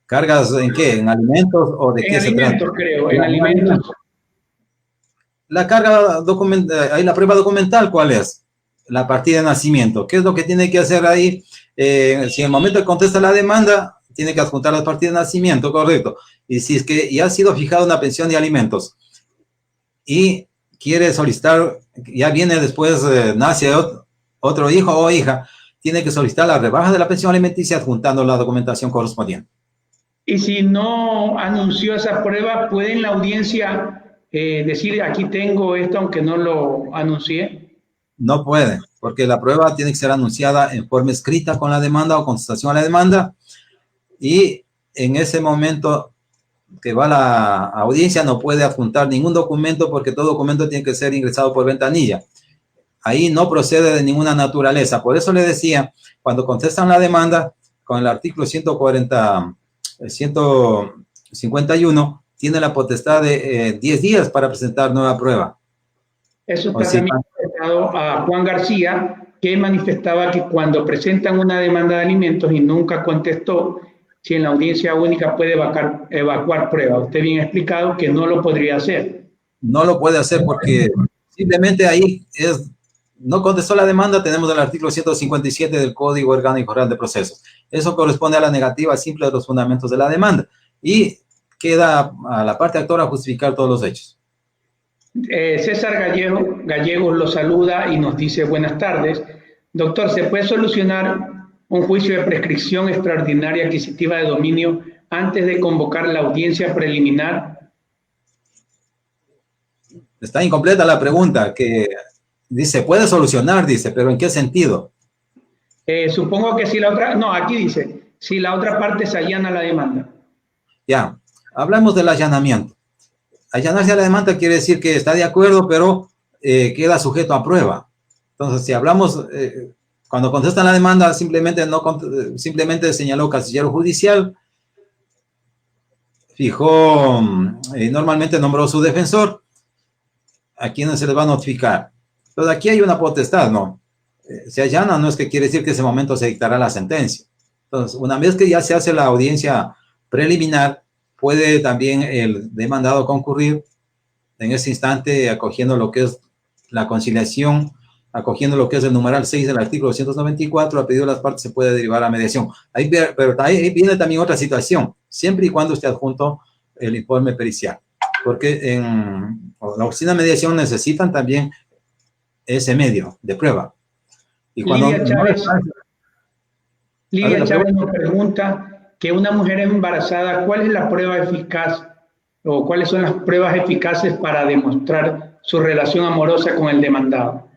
¿Cargas en qué? ¿En alimentos o de qué se trata? En alimentos, creo, en alimentos. La carga documental, ahí la prueba documental, ¿cuál es? La partida de nacimiento. ¿Qué es lo que tiene que hacer ahí? Si en el momento que contesta la demanda, tiene que adjuntar la partida de nacimiento, correcto. Y si es que ya ha sido fijada una pensión de alimentos y quiere solicitar, ya viene después, nace otro hijo o hija, tiene que solicitar la rebaja de la pensión alimenticia adjuntando la documentación correspondiente. Y si no anunció esa prueba, ¿puede en la audiencia decir aquí tengo esto aunque no lo anuncié? No puede, porque la prueba tiene que ser anunciada en forma escrita con la demanda o contestación a la demanda, y en ese momento que va a la audiencia no puede adjuntar ningún documento, porque todo documento tiene que ser ingresado por ventanilla. Ahí no procede de ninguna naturaleza. Por eso le decía, cuando contestan la demanda, con el artículo 151, tiene la potestad de 10 días para presentar nueva prueba. Eso está también manifestado a Juan García, que manifestaba que cuando presentan una demanda de alimentos y nunca contestó, si en la audiencia única puede evacuar prueba. Usted bien ha explicado que no lo podría hacer. No lo puede hacer porque simplemente ahí no contestó la demanda. Tenemos el artículo 157 del Código Orgánico General de Procesos. Eso corresponde a la negativa simple de los fundamentos de la demanda. Y queda a la parte actora justificar todos los hechos. César Gallegos lo saluda y nos dice buenas tardes. Doctor, ¿se puede solucionar un juicio de prescripción extraordinaria adquisitiva de dominio antes de convocar la audiencia preliminar? Está incompleta la pregunta, que dice, puede solucionar, dice, pero ¿en qué sentido? Supongo que si la otra, no, aquí dice, si la otra parte se allana la demanda. Ya, Hablamos del allanamiento. Allanarse a la demanda quiere decir que está de acuerdo, pero queda sujeto a prueba. Entonces, si hablamos, cuando contestan la demanda, simplemente señaló casillero judicial, fijó, normalmente nombró su defensor, a quienes se les va a notificar. Entonces, aquí hay una potestad, ¿no? Se allana, no es que quiere decir que en ese momento se dictará la sentencia. Entonces, una vez que ya se hace la audiencia preliminar, puede también el demandado concurrir en ese instante acogiendo lo que es la conciliación, acogiendo lo que es el numeral 6 del artículo 294, a pedido de las partes se puede derivar a mediación. Pero ahí viene también otra situación, siempre y cuando esté adjunto el informe pericial, porque en la oficina de mediación necesitan también ese medio de prueba. Y cuando Lidia Chávez nos pregunta que una mujer embarazada, ¿cuál es la prueba eficaz o cuáles son las pruebas eficaces para demostrar su relación amorosa con el demandado?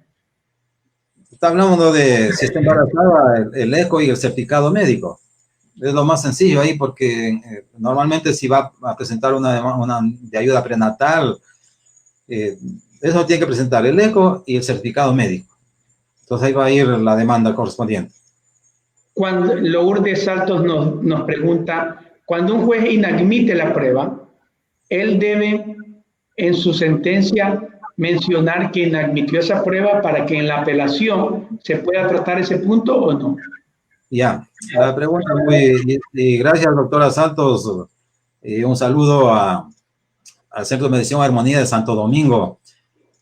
Está hablando de si está embarazada, el eco y el certificado médico. Es lo más sencillo ahí porque normalmente si va a presentar una de ayuda prenatal, eso tiene que presentar el eco y el certificado médico. Entonces ahí va a ir la demanda correspondiente. Cuando Lourdes Saltos nos pregunta, cuando un juez inadmite la prueba, él debe en su sentencia mencionar que inadmitió esa prueba para que en la apelación se pueda tratar ese punto o no. Ya, la pregunta es muy... Y gracias, doctora Santos. Un saludo al Centro de Mediación Armonía de Santo Domingo.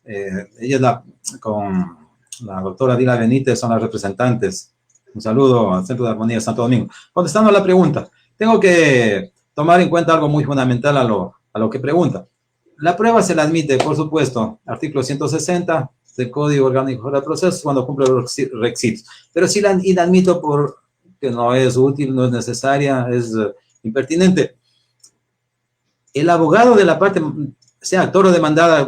Ella con la doctora Dila Benítez son las representantes. Un saludo al Centro de Armonía de Santo Domingo. Contestando a la pregunta, tengo que tomar en cuenta algo muy fundamental a lo que pregunta. La prueba se la admite, por supuesto, artículo 160 del Código Orgánico de Procesos cuando cumple los requisitos. Pero si la inadmito porque no es útil, no es necesaria, es impertinente. El abogado de la parte, sea actor o demandada,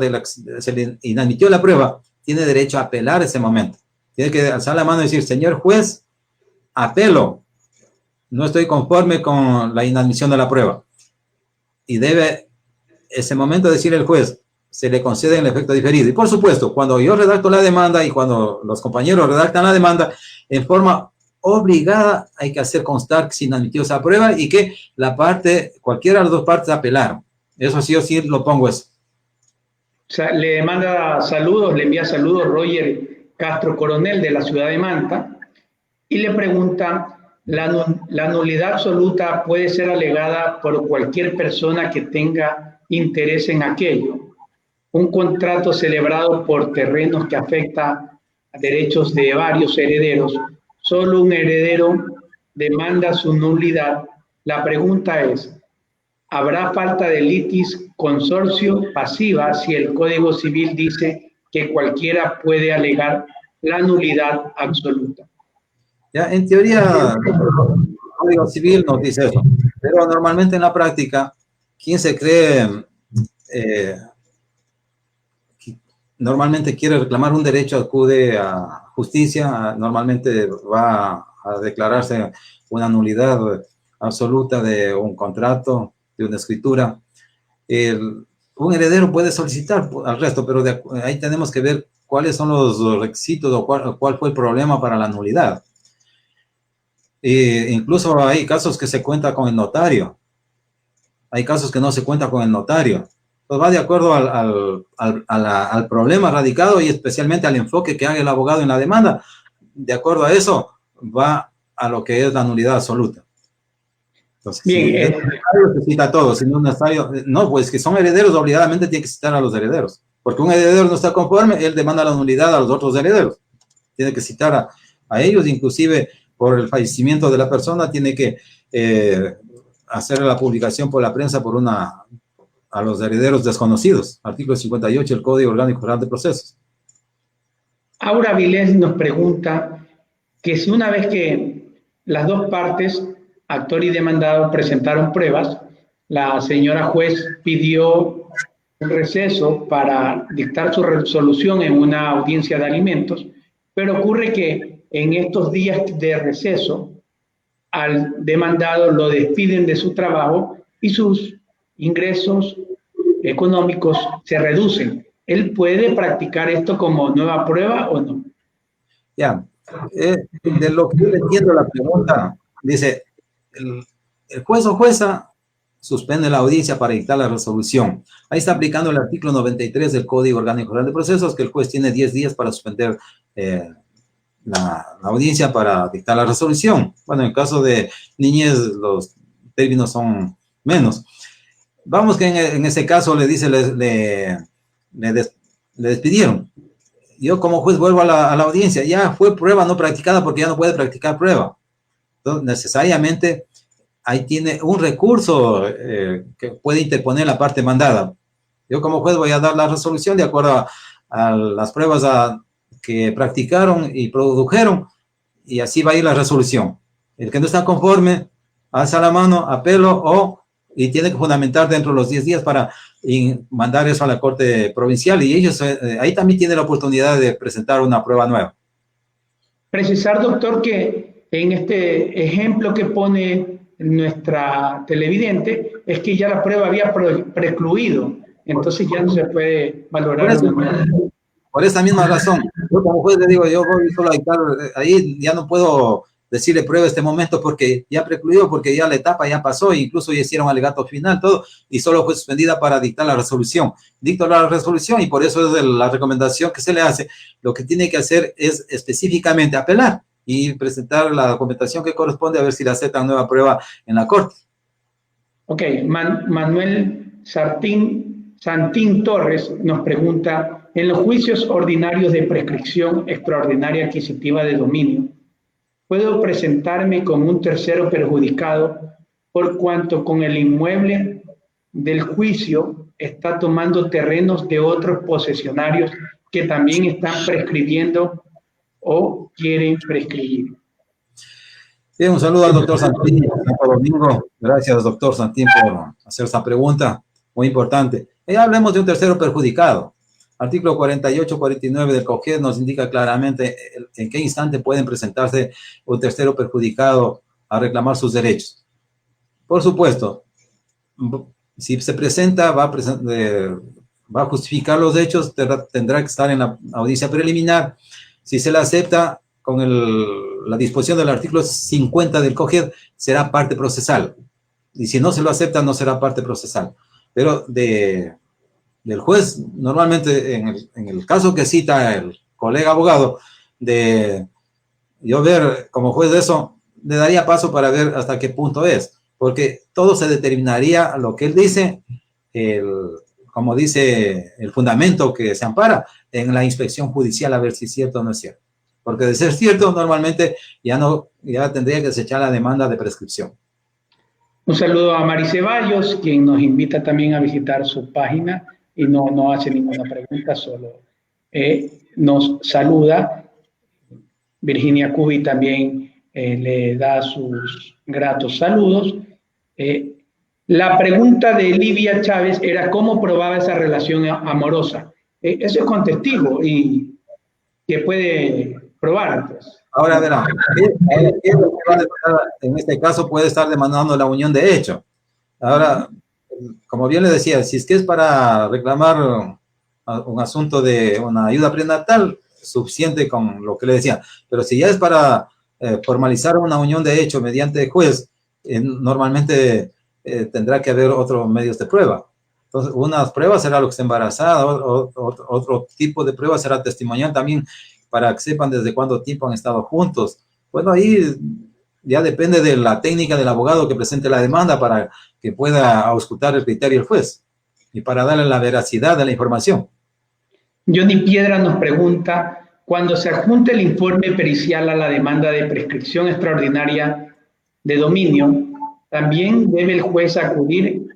se le inadmitió la prueba, tiene derecho a apelar ese momento. Tiene que alzar la mano y decir, señor juez, apelo, no estoy conforme con la inadmisión de la prueba. Y debe ese momento decir el juez, se le concede el efecto diferido. Y por supuesto, cuando yo redacto la demanda y cuando los compañeros redactan la demanda, en forma obligada hay que hacer constar que se inadmitió esa prueba y que la parte, cualquiera de las dos partes apelaron. Eso sí o sí lo pongo eso. O sea, le manda saludos, le envía saludos Roger Castro Coronel de la ciudad de Manta y le pregunta, ¿la nulidad absoluta puede ser alegada por cualquier persona que tenga interés en aquello? Un contrato celebrado por terrenos que afecta a derechos de varios herederos, solo un heredero demanda su nulidad. La pregunta es, ¿habrá falta de litis consorcio pasiva si el Código Civil dice que cualquiera puede alegar la nulidad absoluta? Ya, en teoría, el Código Civil nos dice eso, pero normalmente en la práctica, ¿quién se cree normalmente quiere reclamar un derecho, acude a justicia, normalmente va a declararse una nulidad absoluta de un contrato, de una escritura? Un heredero puede solicitar al resto, pero ahí tenemos que ver cuáles son los requisitos o cuál fue el problema para la nulidad. Incluso hay casos que se cuenta con el notario. Hay casos que no se cuenta con el notario. Pues va de acuerdo al problema radicado y especialmente al enfoque que haga el abogado en la demanda. De acuerdo a eso, va a lo que es la nulidad absoluta. Entonces, bien, si es necesario, se cita a todos. Si no es necesario, no, pues que son herederos, obligadamente tiene que citar a los herederos. Porque un heredero no está conforme, él demanda la nulidad a los otros herederos. Tiene que citar a ellos, inclusive por el fallecimiento de la persona, tiene que hacer la publicación por la prensa a los herederos desconocidos. Artículo 58 del Código Orgánico Federal de Procesos. Aura Vilés nos pregunta que si una vez que las dos partes, actor y demandado, presentaron pruebas, la señora juez pidió un receso para dictar su resolución en una audiencia de alimentos, pero ocurre que en estos días de receso al demandado lo despiden de su trabajo y sus ingresos económicos se reducen. ¿Él puede practicar esto como nueva prueba o no? Ya, de lo que yo entiendo la pregunta, dice, el juez o jueza suspende la audiencia para dictar la resolución. Ahí está aplicando el artículo 93 del Código Orgánico General de Procesos, que el juez tiene 10 días para suspender la audiencia para dictar la resolución. Bueno, en caso de niñez, los términos son menos. Vamos que en ese caso le dice, le despidieron. Yo como juez vuelvo a la audiencia, ya fue prueba no practicada porque ya no puede practicar prueba. Entonces, necesariamente, ahí tiene un recurso que puede interponer la parte mandada. Yo como juez voy a dar la resolución de acuerdo a las pruebas que practicaron y produjeron, y así va a ir la resolución. El que no está conforme, alza la mano, apelo y tiene que fundamentar dentro de los 10 días para mandar eso a la Corte Provincial, y ellos ahí también tienen la oportunidad de presentar una prueba nueva. Precisar, doctor, que en este ejemplo que pone nuestra televidente es que ya la prueba había precluido, entonces ya no se puede valorar. Por esa misma razón, yo como juez le digo, yo voy solo a dictar, ahí ya no puedo decirle prueba este momento porque ya precluyó, porque ya la etapa ya pasó, incluso ya hicieron alegato final, todo, y solo fue suspendida para dictar la resolución. Dicto la resolución y por eso es la recomendación que se le hace. Lo que tiene que hacer es específicamente apelar y presentar la documentación que corresponde a ver si le aceptan nueva prueba en la Corte. Ok, Manuel Santín Torres nos pregunta, en los juicios ordinarios de prescripción extraordinaria adquisitiva de dominio, ¿puedo presentarme como un tercero perjudicado por cuanto con el inmueble del juicio está tomando terrenos de otros posesionarios que también están prescribiendo o quieren prescribir? Bien, un saludo al doctor Santín, Santo Domingo. Gracias, doctor Santín, por hacer esta pregunta muy importante. Hablemos de un tercero perjudicado. Artículo 48-49 del COGED nos indica claramente en qué instante pueden presentarse un tercero perjudicado a reclamar sus derechos. Por supuesto, si se presenta, va a justificar los hechos, tendrá que estar en la audiencia preliminar. Si se la acepta con la disposición del artículo 50 del COGED, será parte procesal. Y si no se lo acepta, no será parte procesal. Pero del juez, normalmente en el caso que cita el colega abogado, yo ver como juez de eso, le daría paso para ver hasta qué punto es, porque todo se determinaría lo que él dice, como dice el fundamento que se ampara en la inspección judicial, a ver si es cierto o no es cierto. Porque de ser cierto, normalmente ya tendría que desechar la demanda de prescripción. Un saludo a Mari Ceballos, quien nos invita también a visitar su página y no hace ninguna pregunta, solo nos saluda. Virginia Cubi también le da sus gratos saludos. La pregunta de Livia Chávez era cómo probaba esa relación amorosa. Eso es con testigo y que puede probar. Pues. Ahora verán, en este caso puede estar demandando la unión de hecho. Ahora, como bien le decía, si es que es para reclamar un asunto de una ayuda prenatal, suficiente con lo que le decía. Pero si ya es para formalizar una unión de hecho mediante juez, normalmente tendrá que haber otros medios de prueba. Entonces, unas pruebas será lo que está embarazada, otro tipo de prueba será testimonial también, para que sepan desde cuánto tiempo han estado juntos. Bueno, ahí ya depende de la técnica del abogado que presente la demanda para que pueda auscultar el criterio del juez y para darle la veracidad de la información. Johnny Piedra nos pregunta, cuando se adjunte el informe pericial a la demanda de prescripción extraordinaria de dominio, ¿también debe el juez acudir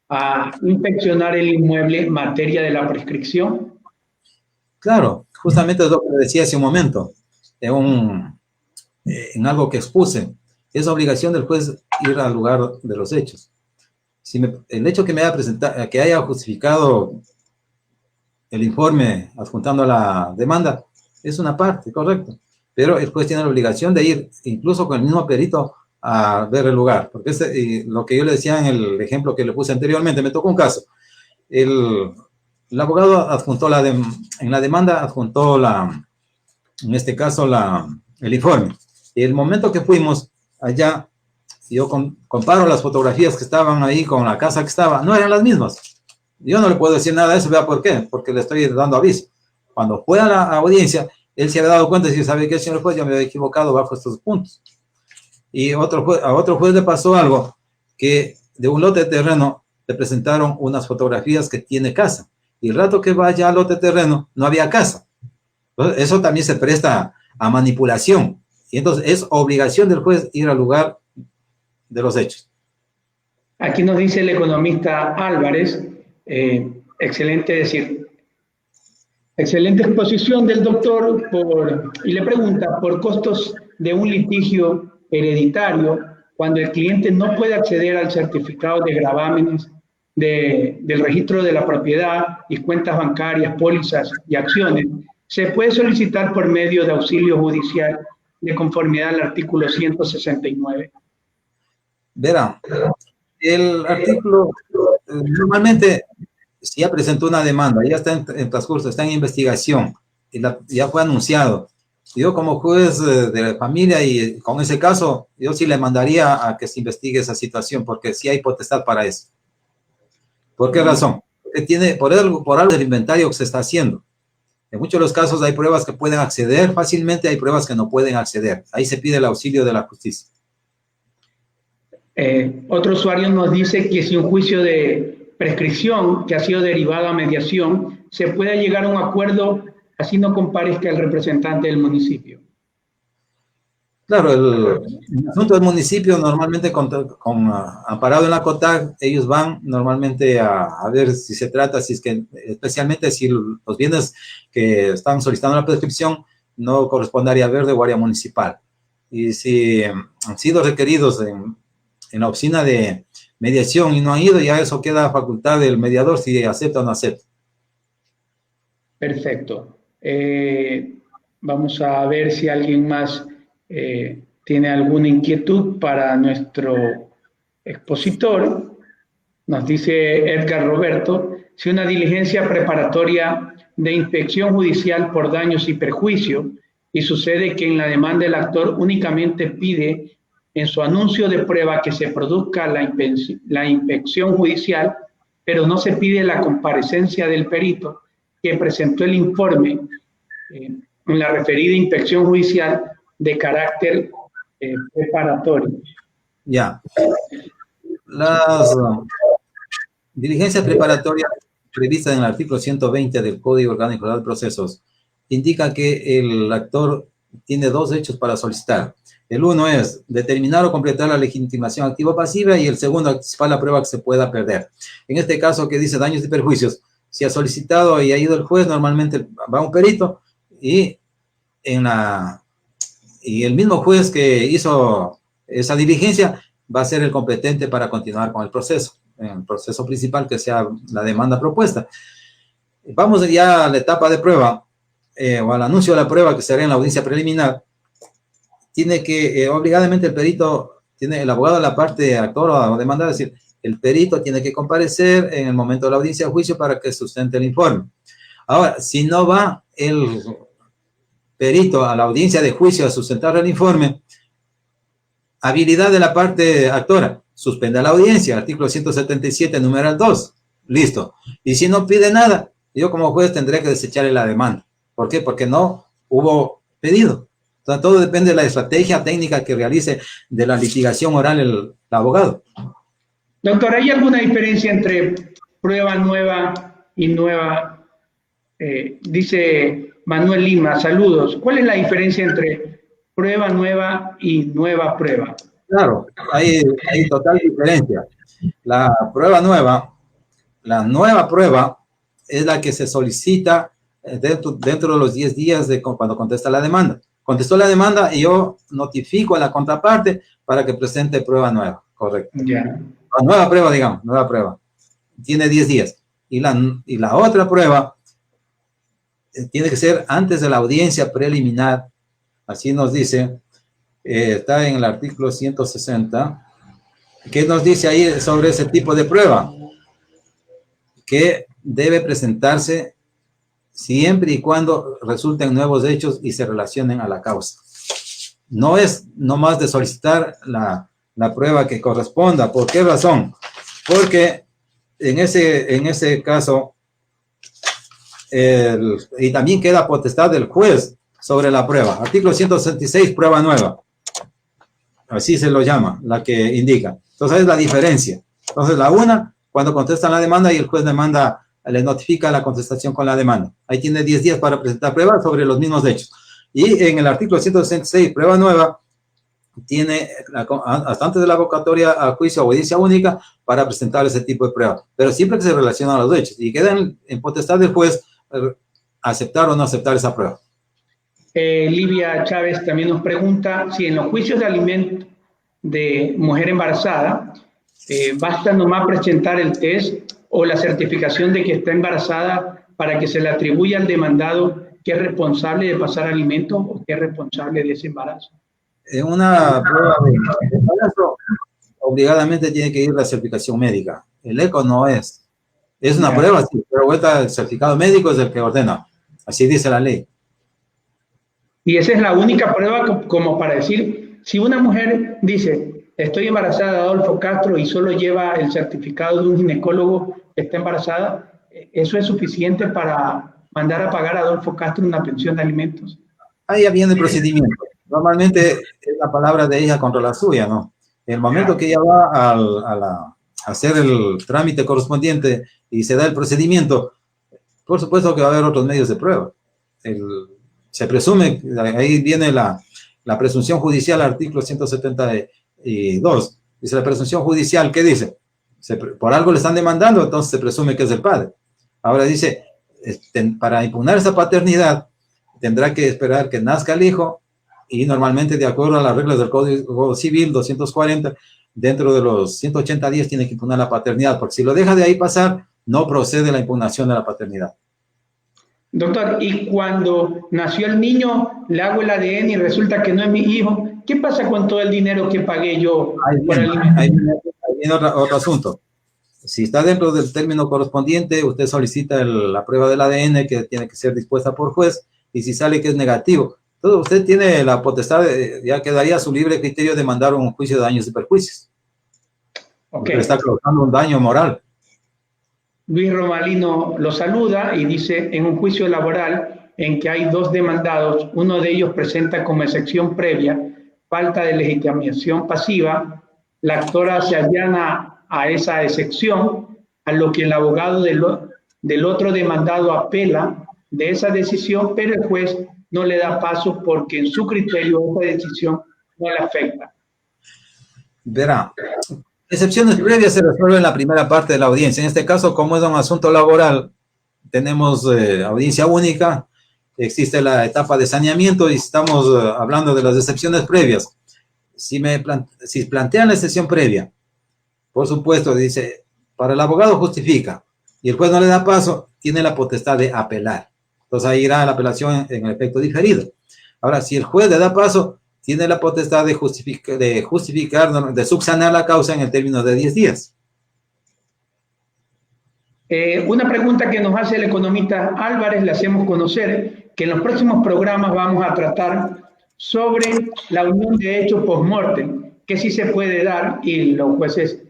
a inspeccionar el inmueble en materia de la prescripción? Claro, justamente es lo que decía hace un momento, en algo que expuse. Es obligación del juez ir al lugar de los hechos. El hecho que me haya presentado, que haya justificado el informe adjuntando a la demanda, es una parte, correcto. Pero el juez tiene la obligación de ir, incluso con el mismo perito, a ver el lugar. Porque y lo que yo le decía en el ejemplo que le puse anteriormente, me tocó un caso. El abogado adjuntó en la demanda adjuntó en este caso el informe. Y el momento que fuimos allá, yo comparo las fotografías que estaban ahí con la casa que estaba, no eran las mismas. Yo no le puedo decir nada de eso, ¿vea por qué? Porque le estoy dando aviso. Cuando fue a la audiencia, él se había dado cuenta y dice, ¿sabe qué, señor juez? Yo me había equivocado bajo estos puntos. Y a otro juez le pasó algo, que de un lote de terreno le presentaron unas fotografías que tiene casa. Y el rato que vaya al lote de terreno, no había casa. Entonces, eso también se presta a manipulación. Y entonces es obligación del juez ir al lugar de los hechos. Aquí nos dice el economista Álvarez, excelente exposición del doctor, y le pregunta, por costos de un litigio hereditario, cuando el cliente no puede acceder al certificado de gravámenes del registro de la propiedad y cuentas bancarias, pólizas y acciones, se puede solicitar por medio de auxilio judicial de conformidad al artículo 169. Verá, el artículo, normalmente, si ya presentó una demanda, ya está en transcurso, está en investigación, y ya fue anunciado. Yo como juez de familia y con ese caso, yo sí le mandaría a que se investigue esa situación, porque sí hay potestad para eso. ¿Por qué razón? Porque por algo del inventario que se está haciendo. En muchos de los casos hay pruebas que pueden acceder fácilmente, hay pruebas que no pueden acceder. Ahí se pide el auxilio de la justicia. Otro usuario nos dice que si un juicio de prescripción que ha sido derivado a mediación, se puede llegar a un acuerdo así no comparezca el representante del municipio. Claro, el asunto del municipio normalmente amparado en la COTAC, ellos van normalmente a ver si se trata, si es que, especialmente si los bienes que están solicitando la prescripción no correspondería a verde o área municipal. Y si han sido requeridos en la oficina de mediación y no han ido, ya eso queda a facultad del mediador si acepta o no acepta. Perfecto. Vamos a ver si alguien más tiene alguna inquietud para nuestro expositor. Nos dice Edgar Roberto, si una diligencia preparatoria de inspección judicial por daños y perjuicios, y sucede que en la demanda el actor únicamente pide en su anuncio de prueba que se produzca la inspección judicial, pero no se pide la comparecencia del perito que presentó el informe en la referida inspección judicial de carácter preparatorio. Ya. Las diligencias preparatorias previstas en el artículo 120 del Código Orgánico de Procesos indica que el actor tiene dos hechos para solicitar. El uno es determinar o completar la legitimación activa o pasiva y el segundo, anticipar la prueba que se pueda perder. En este caso que dice daños y perjuicios, si ha solicitado y ha ido el juez, normalmente va un perito y el mismo juez que hizo esa diligencia va a ser el competente para continuar con el proceso principal que sea la demanda propuesta. Vamos ya a la etapa de prueba o al anuncio de la prueba que será en la audiencia preliminar. Tiene que, obligadamente el abogado de la parte actor o demandada, es decir, el perito tiene que comparecer en el momento de la audiencia de juicio para que sustente el informe. Ahora, si no va el perito a la audiencia de juicio a sustentar el informe, habilidad de la parte actora, suspenda la audiencia, artículo 177, numeral 2, listo. Y si no pide nada, yo como juez tendré que desecharle la demanda. ¿Por qué? Porque no hubo pedido. O sea, todo depende de la estrategia técnica que realice de la litigación oral el abogado. Doctor, ¿hay alguna diferencia entre prueba nueva y nueva? Dice Manuel Lima, saludos. ¿Cuál es la diferencia entre prueba nueva y nueva prueba? Claro, hay total diferencia. La nueva prueba es la que se solicita dentro de los 10 días de cuando contesta la demanda. Contestó la demanda y yo notifico a la contraparte para que presente prueba nueva, correcto. Ya. Nueva prueba, digamos, nueva prueba. Tiene 10 días. Y la otra prueba tiene que ser antes de la audiencia preliminar, así nos dice, está en el artículo 160. ¿Qué nos dice ahí sobre ese tipo de prueba? Que debe presentarse siempre y cuando resulten nuevos hechos y se relacionen a la causa. No es nomás de solicitar la prueba que corresponda. ¿Por qué razón? Porque en ese caso, y también queda potestad del juez sobre la prueba. Artículo 166, prueba nueva. Así se lo llama, la que indica. Entonces es la diferencia. Entonces la una, cuando contestan la demanda y el juez le notifica la contestación con la demanda. Ahí tiene 10 días para presentar pruebas sobre los mismos hechos. Y en el artículo 166, prueba nueva, tiene hasta antes de la convocatoria a juicio o audiencia única para presentar ese tipo de prueba. Pero siempre que se relacionan a los hechos y quedan en potestad del juez aceptar o no aceptar esa prueba. Livia Chávez también nos pregunta si en los juicios de alimento de mujer embarazada basta nomás presentar el test o la certificación de que está embarazada para que se le atribuya al demandado que es responsable de pasar alimentos o que es responsable de ese embarazo. En una prueba de embarazo, obligadamente tiene que ir la certificación médica. El ECO no es. Es una prueba, sí, pero vuelta el certificado médico es el que ordena. Así dice la ley. Y esa es la única prueba como para decir, si una mujer dice, estoy embarazada de Adolfo Castro y solo lleva el certificado de un ginecólogo que está embarazada, ¿eso es suficiente para mandar a pagar a Adolfo Castro una pensión de alimentos? Ahí ya viene el procedimiento. Normalmente es la palabra de ella contra la suya, ¿no? En el momento que ella va a hacer el trámite correspondiente y se da el procedimiento, por supuesto que va a haber otros medios de prueba. Se presume, ahí viene la presunción judicial, artículo 172. Dice la presunción judicial, ¿qué dice? Por algo le están demandando, entonces se presume que es el padre. Ahora dice, para impugnar esa paternidad, tendrá que esperar que nazca el hijo y normalmente, de acuerdo a las reglas del Código Civil 240, dentro de los 180 días tiene que impugnar la paternidad, porque si lo deja de ahí pasar, no procede la impugnación de la paternidad. Doctor, y cuando nació el niño, le hago el ADN y resulta que no es mi hijo, ¿qué pasa con todo el dinero que pagué yo por alimentos? Ahí viene otro asunto. Si está dentro del término correspondiente, usted solicita la prueba del ADN que tiene que ser dispuesta por juez, y si sale que es negativo, entonces usted tiene la potestad, ya quedaría a su libre criterio de mandar un juicio de daños y perjuicios. Okay. Le está causando un daño moral. Luis Romalino lo saluda y dice, en un juicio laboral en que hay dos demandados, uno de ellos presenta como excepción previa falta de legitimación pasiva, la actora se allana a esa excepción, a lo que el abogado del otro demandado apela de esa decisión, pero el juez no le da paso porque en su criterio esa decisión no le afecta. Verá, excepciones previas se resuelven en la primera parte de la audiencia. En este caso, como es un asunto laboral, tenemos audiencia única, existe la etapa de saneamiento y estamos hablando de las excepciones previas. Si plantean la excepción previa, por supuesto, dice, para el abogado justifica, y el juez no le da paso, tiene la potestad de apelar. Entonces ahí irá la apelación en el efecto diferido. Ahora, si el juez le da paso, tiene la potestad de justificar, de subsanar la causa en el término de 10 días. Una pregunta que nos hace el economista Álvarez, le hacemos conocer que en los próximos programas vamos a tratar sobre la unión de hechos post-mortem, que sí se puede dar, y los jueces,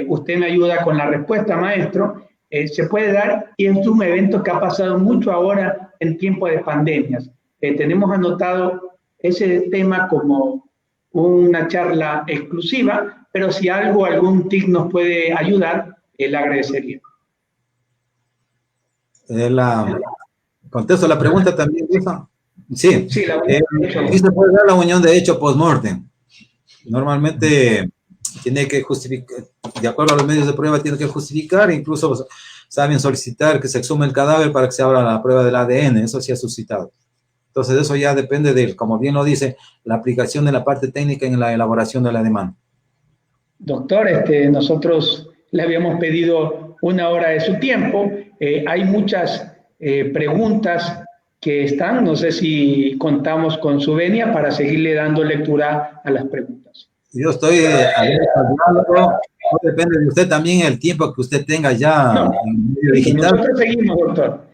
usted me ayuda con la respuesta, maestro, se puede dar, y es un evento que ha pasado mucho ahora en tiempo de pandemias. Tenemos anotado ese tema como una charla exclusiva, pero si algún TIC nos puede ayudar, le agradecería. Contesto la pregunta también, ¿no? Sí, sí se puede dar la unión de hecho post-mortem. Normalmente tiene que justificar, de acuerdo a los medios de prueba, tiene que justificar, incluso saben solicitar que se exhume el cadáver para que se abra la prueba del ADN, eso sí ha suscitado. Entonces eso ya depende de, como bien lo dice, la aplicación de la parte técnica en la elaboración de la demanda. Doctor, nosotros le habíamos pedido 1 hora de su tiempo, hay muchas preguntas que están. No sé si contamos con su venia para seguirle dando lectura a las preguntas. Yo estoy abierto al diálogo. No depende de usted también el tiempo que usted tenga ya No, en medio digital. nosotros seguimos, doctor.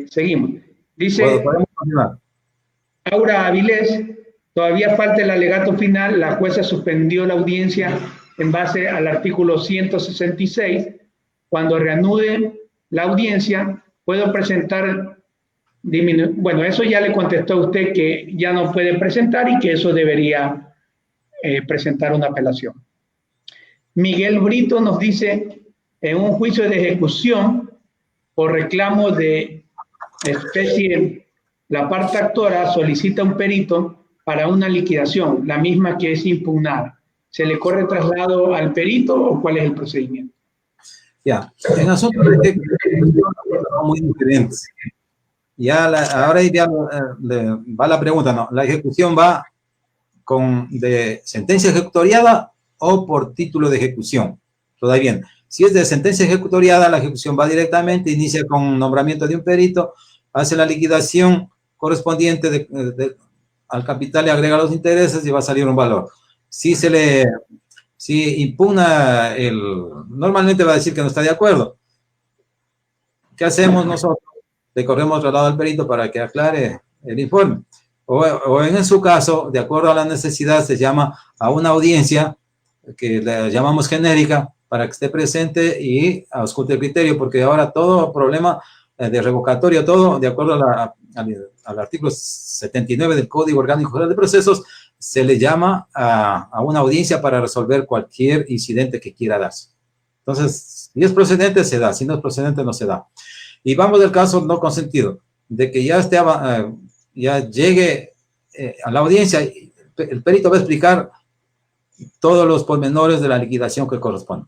Seguimos. Dice Podemos continuar. Aura Avilés, todavía falta el alegato final. La jueza suspendió la audiencia en base al artículo 166. Cuando reanude la audiencia, puedo presentar... Bueno, eso ya le contestó a usted que ya no puede presentar y que eso debería presentar una apelación. Miguel Brito nos dice, en un juicio de ejecución por reclamo de especie, la parte actora solicita un perito para una liquidación, la misma que es impugnada. ¿Se le corre traslado al perito o cuál es el procedimiento? Ya, en asuntos de ejecución son muy diferentes. Ya ahora ya va la pregunta, ¿no? ¿La ejecución va de sentencia ejecutoriada o por título de ejecución? Todavía bien. Si es de sentencia ejecutoriada, la ejecución va directamente, inicia con nombramiento de un perito, hace la liquidación correspondiente al capital, le agrega los intereses y va a salir un valor. Si impugna normalmente va a decir que no está de acuerdo. ¿Qué hacemos nosotros? Le corremos traslado al perito para que aclare el informe. O en su caso, de acuerdo a la necesidad, se llama a una audiencia que le llamamos genérica para que esté presente y ausculte el criterio, porque ahora todo problema de revocatorio, todo de acuerdo al artículo 79 del Código Orgánico General de Procesos, se le llama a una audiencia para resolver cualquier incidente que quiera darse. Entonces, si es procedente, se da. Si no es procedente, no se da. Y vamos del caso no consentido, de que ya llegue a la audiencia, el perito va a explicar todos los pormenores de la liquidación que corresponde.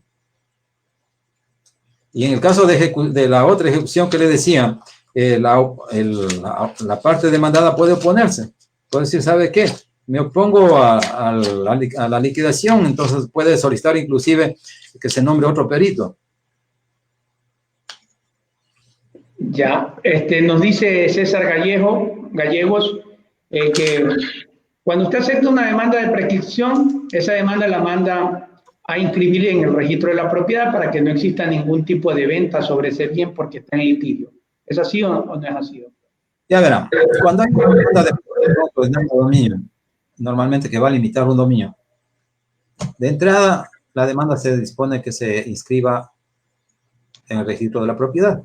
Y en el caso de la otra ejecución que le decía, la parte demandada puede oponerse. Puede decir, ¿sabe qué? Me opongo a la liquidación, entonces puede solicitar inclusive que se nombre otro perito. Ya, nos dice César Gallegos que cuando usted acepta una demanda de prescripción, esa demanda la manda a inscribir en el registro de la propiedad para que no exista ningún tipo de venta sobre ese bien porque está en litigio. ¿Es así o no es así? Ya verán, cuando hay una demanda de dominio, normalmente que va a limitar un dominio, de entrada la demanda se dispone que se inscriba en el registro de la propiedad.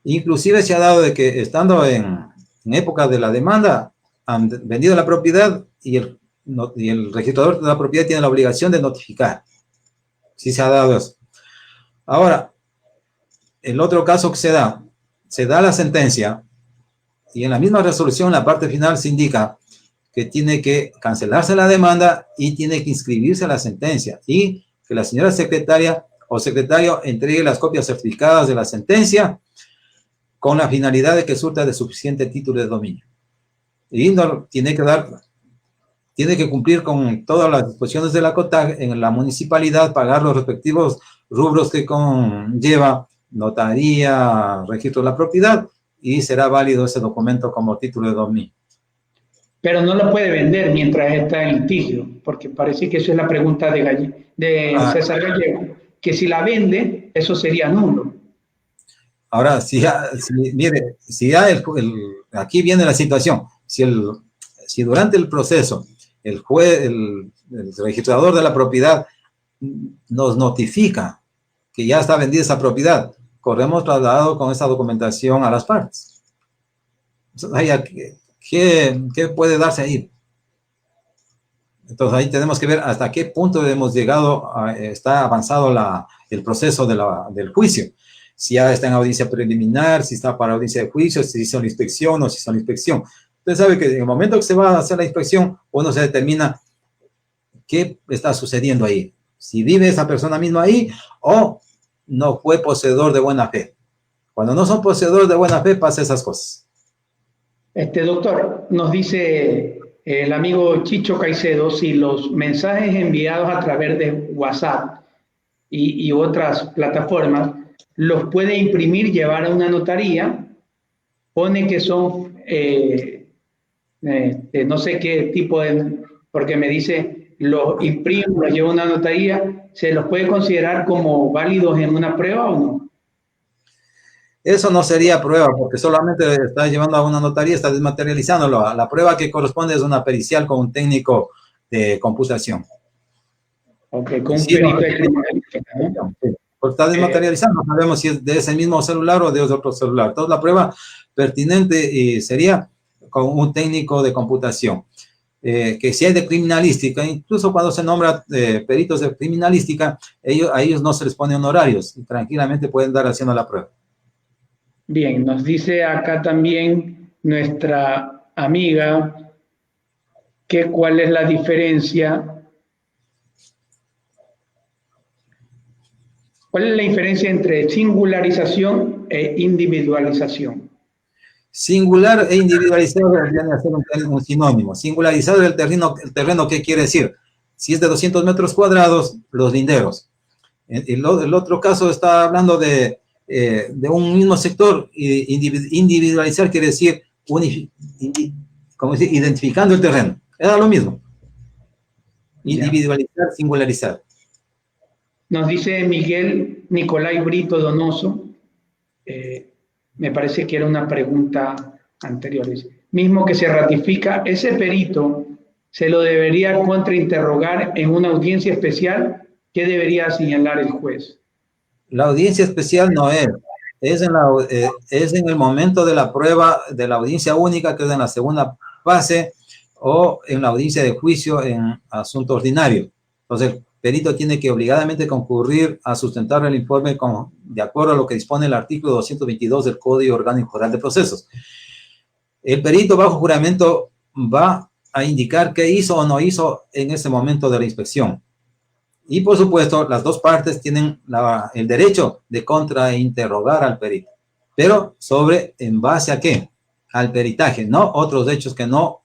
Inclusive se ha dado de que estando en época de la demanda, han vendido la propiedad y el registrador de la propiedad tiene la obligación de notificar. Sí se ha dado eso. Ahora, el otro caso que se da la sentencia y en la misma resolución, la parte final se indica que tiene que cancelarse la demanda y tiene que inscribirse la sentencia y que la señora secretaria o secretario entregue las copias certificadas de la sentencia con la finalidad de que surta de suficiente título de dominio. Y tiene que cumplir con todas las disposiciones de la COTAG en la municipalidad, pagar los respectivos rubros que conlleva notaría, registro de la propiedad, y será válido ese documento como título de dominio. Pero no lo puede vender mientras está en litigio, porque parece que eso es la pregunta de César Gallego, que si la vende, eso sería nulo. Ahora, mire, aquí viene la situación. Si durante el proceso el registrador de la propiedad nos notifica que ya está vendida esa propiedad, corremos trasladado con esa documentación a las partes. ¿Qué puede darse ahí? Entonces ahí tenemos que ver hasta qué punto hemos llegado, está avanzado el proceso del juicio. Si ya está en audiencia preliminar, si está para audiencia de juicio, si hizo la inspección o si hizo la inspección. Usted sabe que en el momento que se va a hacer la inspección, uno se determina qué está sucediendo ahí. Si vive esa persona misma ahí o no fue poseedor de buena fe. Cuando no son poseedores de buena fe, pasa esas cosas. Doctor, nos dice el amigo Chicho Caicedo, si los mensajes enviados a través de WhatsApp y otras plataformas los puede imprimir, llevar a una notaría pone que son, no sé qué tipo de, porque me dice, los imprimo, los llevo a una notaría, ¿se los puede considerar como válidos en una prueba o no? Eso no sería prueba, porque solamente está llevando a una notaría, está desmaterializándolo. La prueba que corresponde es una pericial con un técnico de computación. Ok, con un Sí, perito de criminalística, ¿no? sí, porque está desmaterializando, no sabemos si es de ese mismo celular o de otro celular. Entonces, la prueba pertinente sería con un técnico de computación. Que si hay de criminalística, incluso cuando se nombra peritos de criminalística, a ellos no se les pone honorarios y tranquilamente pueden dar haciendo la prueba. Bien, nos dice acá también nuestra amiga que cuál es la diferencia. ¿Cuál es la diferencia entre singularización e individualización? Singular e individualizado viene a ser un sinónimo. Singularizado el terreno, ¿qué quiere decir? Si es de 200 metros cuadrados, los linderos. El otro caso está hablando de un mismo sector. Individualizar quiere decir, identificando el terreno. Era lo mismo. Individualizar, singularizar. Nos dice Miguel Nicolai Brito Donoso, me parece que era una pregunta anterior, dice, mismo que se ratifica, ese perito se lo debería contrainterrogar en una audiencia especial. ¿Qué debería señalar el juez? La audiencia especial no es en el momento de la prueba de la audiencia única, que es en la segunda fase, o en la audiencia de juicio en asunto ordinario. Entonces, el perito tiene que obligadamente concurrir a sustentar el informe de acuerdo a lo que dispone el artículo 222 del Código Orgánico General de Procesos. El perito bajo juramento va a indicar qué hizo o no hizo en ese momento de la inspección. Y, por supuesto, las dos partes tienen el derecho de contrainterrogar al perito. Pero ¿en base a qué? Al peritaje, no otros hechos que no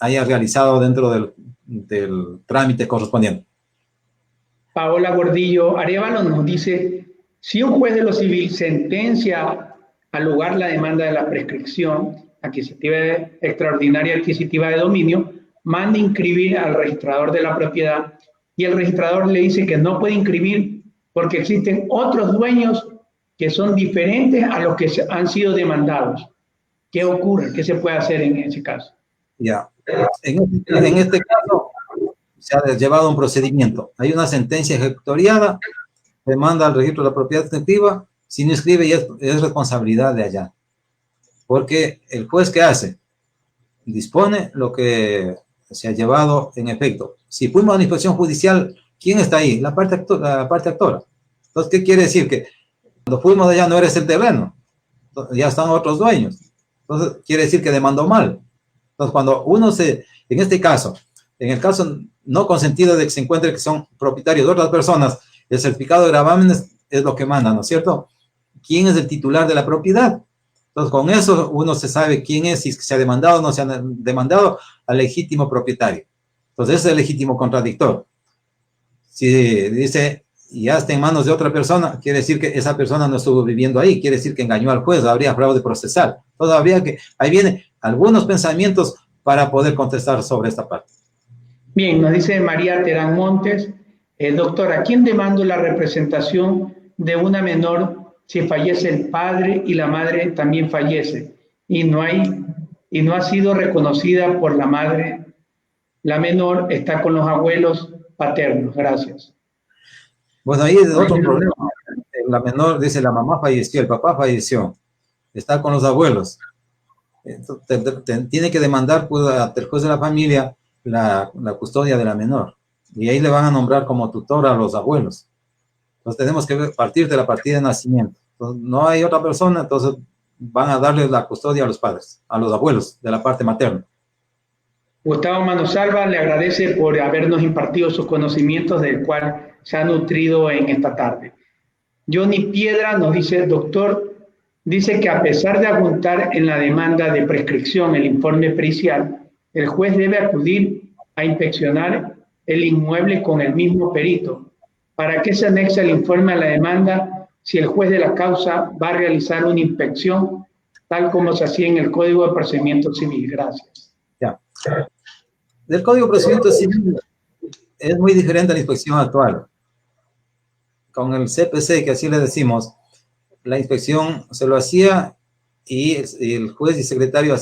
haya realizado dentro del trámite correspondiente. Paola Gordillo Arevalo nos dice, si un juez de lo civil sentencia al lugar la demanda de la prescripción adquisitiva extraordinaria adquisitiva de dominio, manda inscribir al registrador de la propiedad y el registrador le dice que no puede inscribir porque existen otros dueños que son diferentes a los que han sido demandados. ¿Qué ocurre? ¿Qué se puede hacer en ese caso? Ya, en este caso se ha llevado un procedimiento. Hay una sentencia ejecutoriada, se manda al registro de la propiedad extintiva, si no inscribe ya es responsabilidad de allá. Porque el juez, ¿qué hace? Dispone lo que se ha llevado en efecto. Si fuimos a una inspección judicial, ¿quién está ahí? La parte actora. Entonces, ¿qué quiere decir? Que cuando fuimos allá no eres el terreno, ya están otros dueños. Entonces, quiere decir que demandó mal. Entonces, cuando en este caso, en el caso no consentido de que se encuentre que son propietarios de otras personas, el certificado de gravámenes es lo que manda, ¿no es cierto? ¿Quién es el titular de la propiedad? Entonces, con eso uno se sabe quién es, si se ha demandado o no se ha demandado al legítimo propietario. Entonces, ese es el legítimo contradictor. Si dice, ya está en manos de otra persona, quiere decir que esa persona no estuvo viviendo ahí, quiere decir que engañó al juez, habría fraude procesal. Entonces, ahí vienen algunos pensamientos para poder contestar sobre esta parte. Bien, nos dice María Terán Montes, doctor, ¿a quién demando la representación de una menor si fallece el padre y la madre también fallece y no ha sido reconocida por la madre? La menor está con los abuelos paternos. Gracias. Bueno, ahí es otro problema. La menor dice, la mamá falleció, el papá falleció, está con los abuelos. Entonces, tiene que demandar ante el juez de la familia la custodia de la menor. Y ahí le van a nombrar como tutor a los abuelos. Entonces tenemos que partir de la partida de nacimiento. Entonces, no hay otra persona, entonces van a darle la custodia a los padres, a los abuelos de la parte materna. Gustavo Manosalva le agradece por habernos impartido sus conocimientos del cual se ha nutrido en esta tarde. Johnny Piedra nos dice, doctor, dice que a pesar de adjuntar en la demanda de prescripción el informe pericial, el juez debe acudir a inspeccionar el inmueble con el mismo perito. ¿Para qué se anexa el informe a la demanda si el juez de la causa va a realizar una inspección tal como se hacía en el Código de Procedimiento Civil. Gracias. Ya. Del Código de Procedimiento Civil es muy diferente a la inspección actual. Con el CPC, que así le decimos, la inspección se lo hacía y el juez y secretario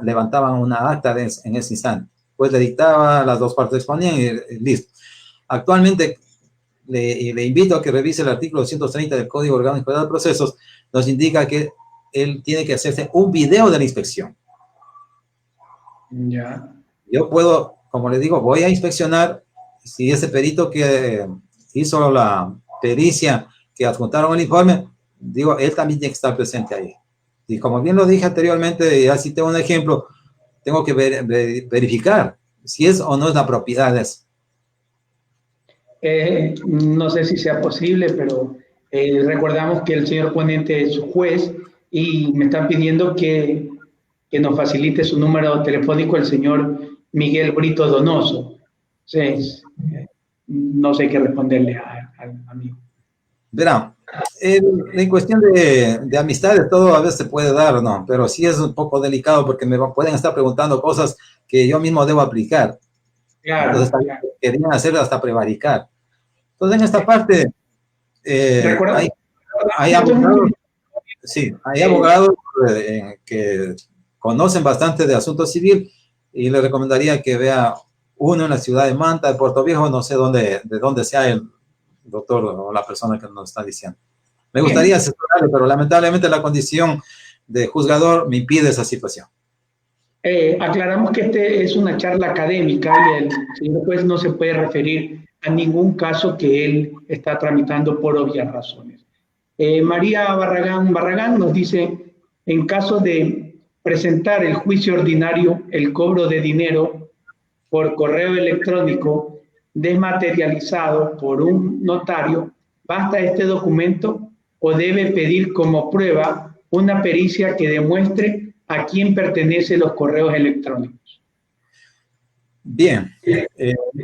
levantaban una acta en ese instante. Pues le dictaba, las dos partes exponían y listo. Actualmente, le invito a que revise el artículo 230 del Código Orgánico de Procesos, nos indica que él tiene que hacerse un video de la inspección. Ya. Yo puedo, como le digo, voy a inspeccionar si ese perito que hizo la pericia que adjuntaron el informe, digo, él también tiene que estar presente ahí. Y como bien lo dije anteriormente, ya cité un ejemplo, tengo que verificar si es o no es la propiedad de eso. No sé si sea posible, pero recordamos que el señor ponente es juez y me están pidiendo que nos facilite su número telefónico el señor Miguel Brito Donoso. Entonces, no sé qué responderle al amigo. Verá, en cuestión de amistades, todo a veces se puede dar, ¿no? Pero sí es un poco delicado porque me pueden estar preguntando cosas que yo mismo debo aplicar. Claro, entonces, claro. Querían hacer hasta prevaricar. Entonces, en esta parte, hay abogados, sí, hay abogados que conocen bastante de asunto civil y le recomendaría que vea uno en la ciudad de Manta, de Puerto Viejo, no sé de dónde sea el doctor o la persona que nos está diciendo. Me gustaría asesorarle, pero lamentablemente la condición de juzgador me impide esa situación. Aclaramos que este es una charla académica y el señor juez no se puede referir a ningún caso que él está tramitando por obvias razones. María Barragán nos dice, en caso de presentar el juicio ordinario, el cobro de dinero por correo electrónico desmaterializado por un notario, ¿basta este documento o debe pedir como prueba una pericia que demuestre a quién pertenecen los correos electrónicos? Bien,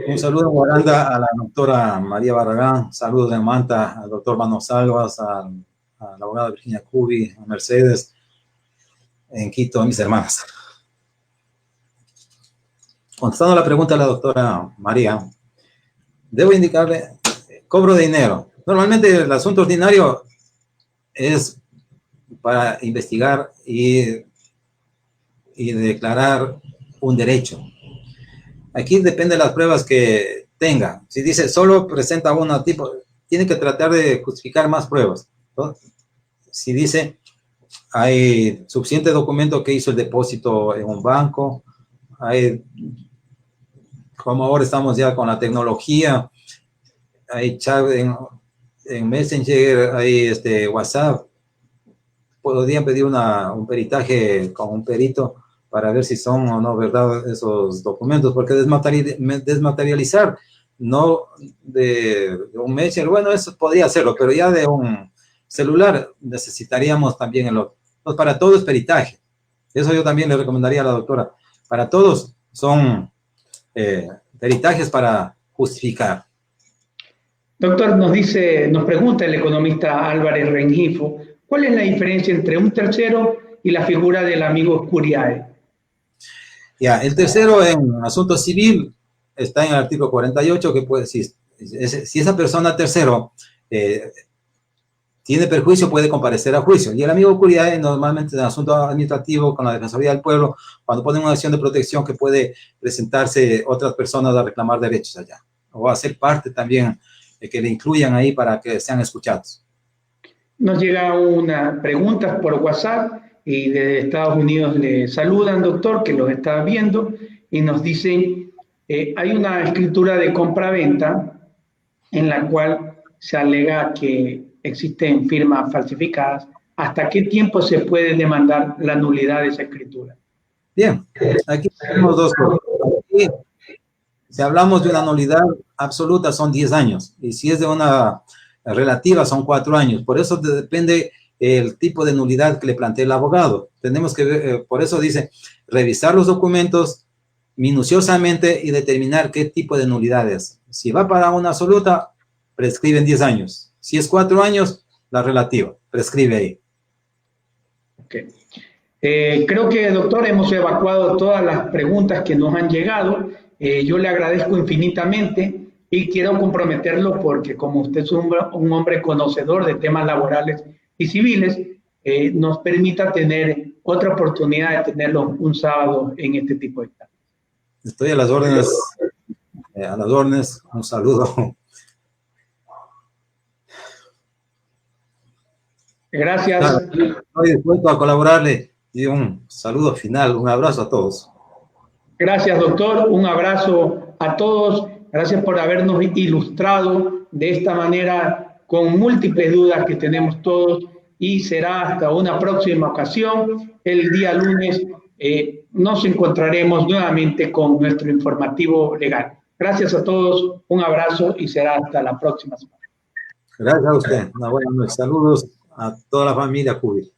un saludo en Guaranda a la doctora María Barragán, saludos en Manta al doctor Mano Salvas, a la abogada Virginia Cubi, a Mercedes, en Quito, a mis hermanas. Contestando la pregunta de la doctora María, debo indicarle, cobro de dinero. Normalmente el asunto ordinario es para investigar y declarar un derecho. Aquí depende de las pruebas que tenga. Si dice solo presenta una tipo, tiene que tratar de justificar más pruebas, ¿no? Si dice hay suficiente documento que hizo el depósito en un banco, hay, como ahora estamos ya con la tecnología, hay chat en Messenger, hay WhatsApp, podrían pedir un peritaje con un perito para ver si son o no verdad esos documentos, porque desmaterializar no de un Messenger, bueno, eso podría hacerlo, pero ya de un celular necesitaríamos también el otro. Entonces, para todo es peritaje. Eso yo también le recomendaría a la doctora. Para todos son peritajes para justificar. Doctor, nos pregunta el economista Álvarez Rengifo, ¿cuál es la diferencia entre un tercero y la figura del amigo Curiae? Ya, el tercero en asunto civil está en el artículo 48, que puede, si esa persona tercero tiene perjuicio, puede comparecer a juicio. Y el amigo Curiae, normalmente en asunto administrativo, con la Defensoría del Pueblo, cuando ponen una acción de protección, que puede presentarse otras personas a reclamar derechos allá, o hacer parte también que le incluyan ahí para que sean escuchados. Nos llega una pregunta por WhatsApp y de Estados Unidos le saludan, doctor, que los está viendo, y nos dicen, hay una escritura de compra-venta en la cual se alega que existen firmas falsificadas. ¿Hasta qué tiempo se puede demandar la nulidad de esa escritura? Bien, aquí tenemos dos cosas. Aquí, si hablamos de una nulidad absoluta, son 10 años, y si es de una relativa, son 4 años. Por eso depende el tipo de nulidad que le plantea el abogado. Tenemos que ver, por eso dice, revisar los documentos minuciosamente y determinar qué tipo de nulidad es. Si va para una absoluta, prescriben 10 años. Si es 4 años, la relativa, prescribe ahí. Okay. Creo que, doctor, hemos evacuado todas las preguntas que nos han llegado. Yo le agradezco infinitamente y quiero comprometerlo porque como usted es un hombre conocedor de temas laborales y civiles, nos permita tener otra oportunidad de tenerlo un sábado en este tipo de charlas. Estoy a las órdenes. Un saludo. Gracias. Estoy dispuesto a colaborarle y un saludo final, un abrazo a todos. Gracias, doctor. Un abrazo a todos. Gracias por habernos ilustrado de esta manera con múltiples dudas que tenemos todos y será hasta una próxima ocasión. El día lunes nos encontraremos nuevamente con nuestro informativo legal. Gracias a todos, un abrazo y será hasta la próxima semana. Gracias a usted. Una buena noche. Saludos a toda la familia Cubil.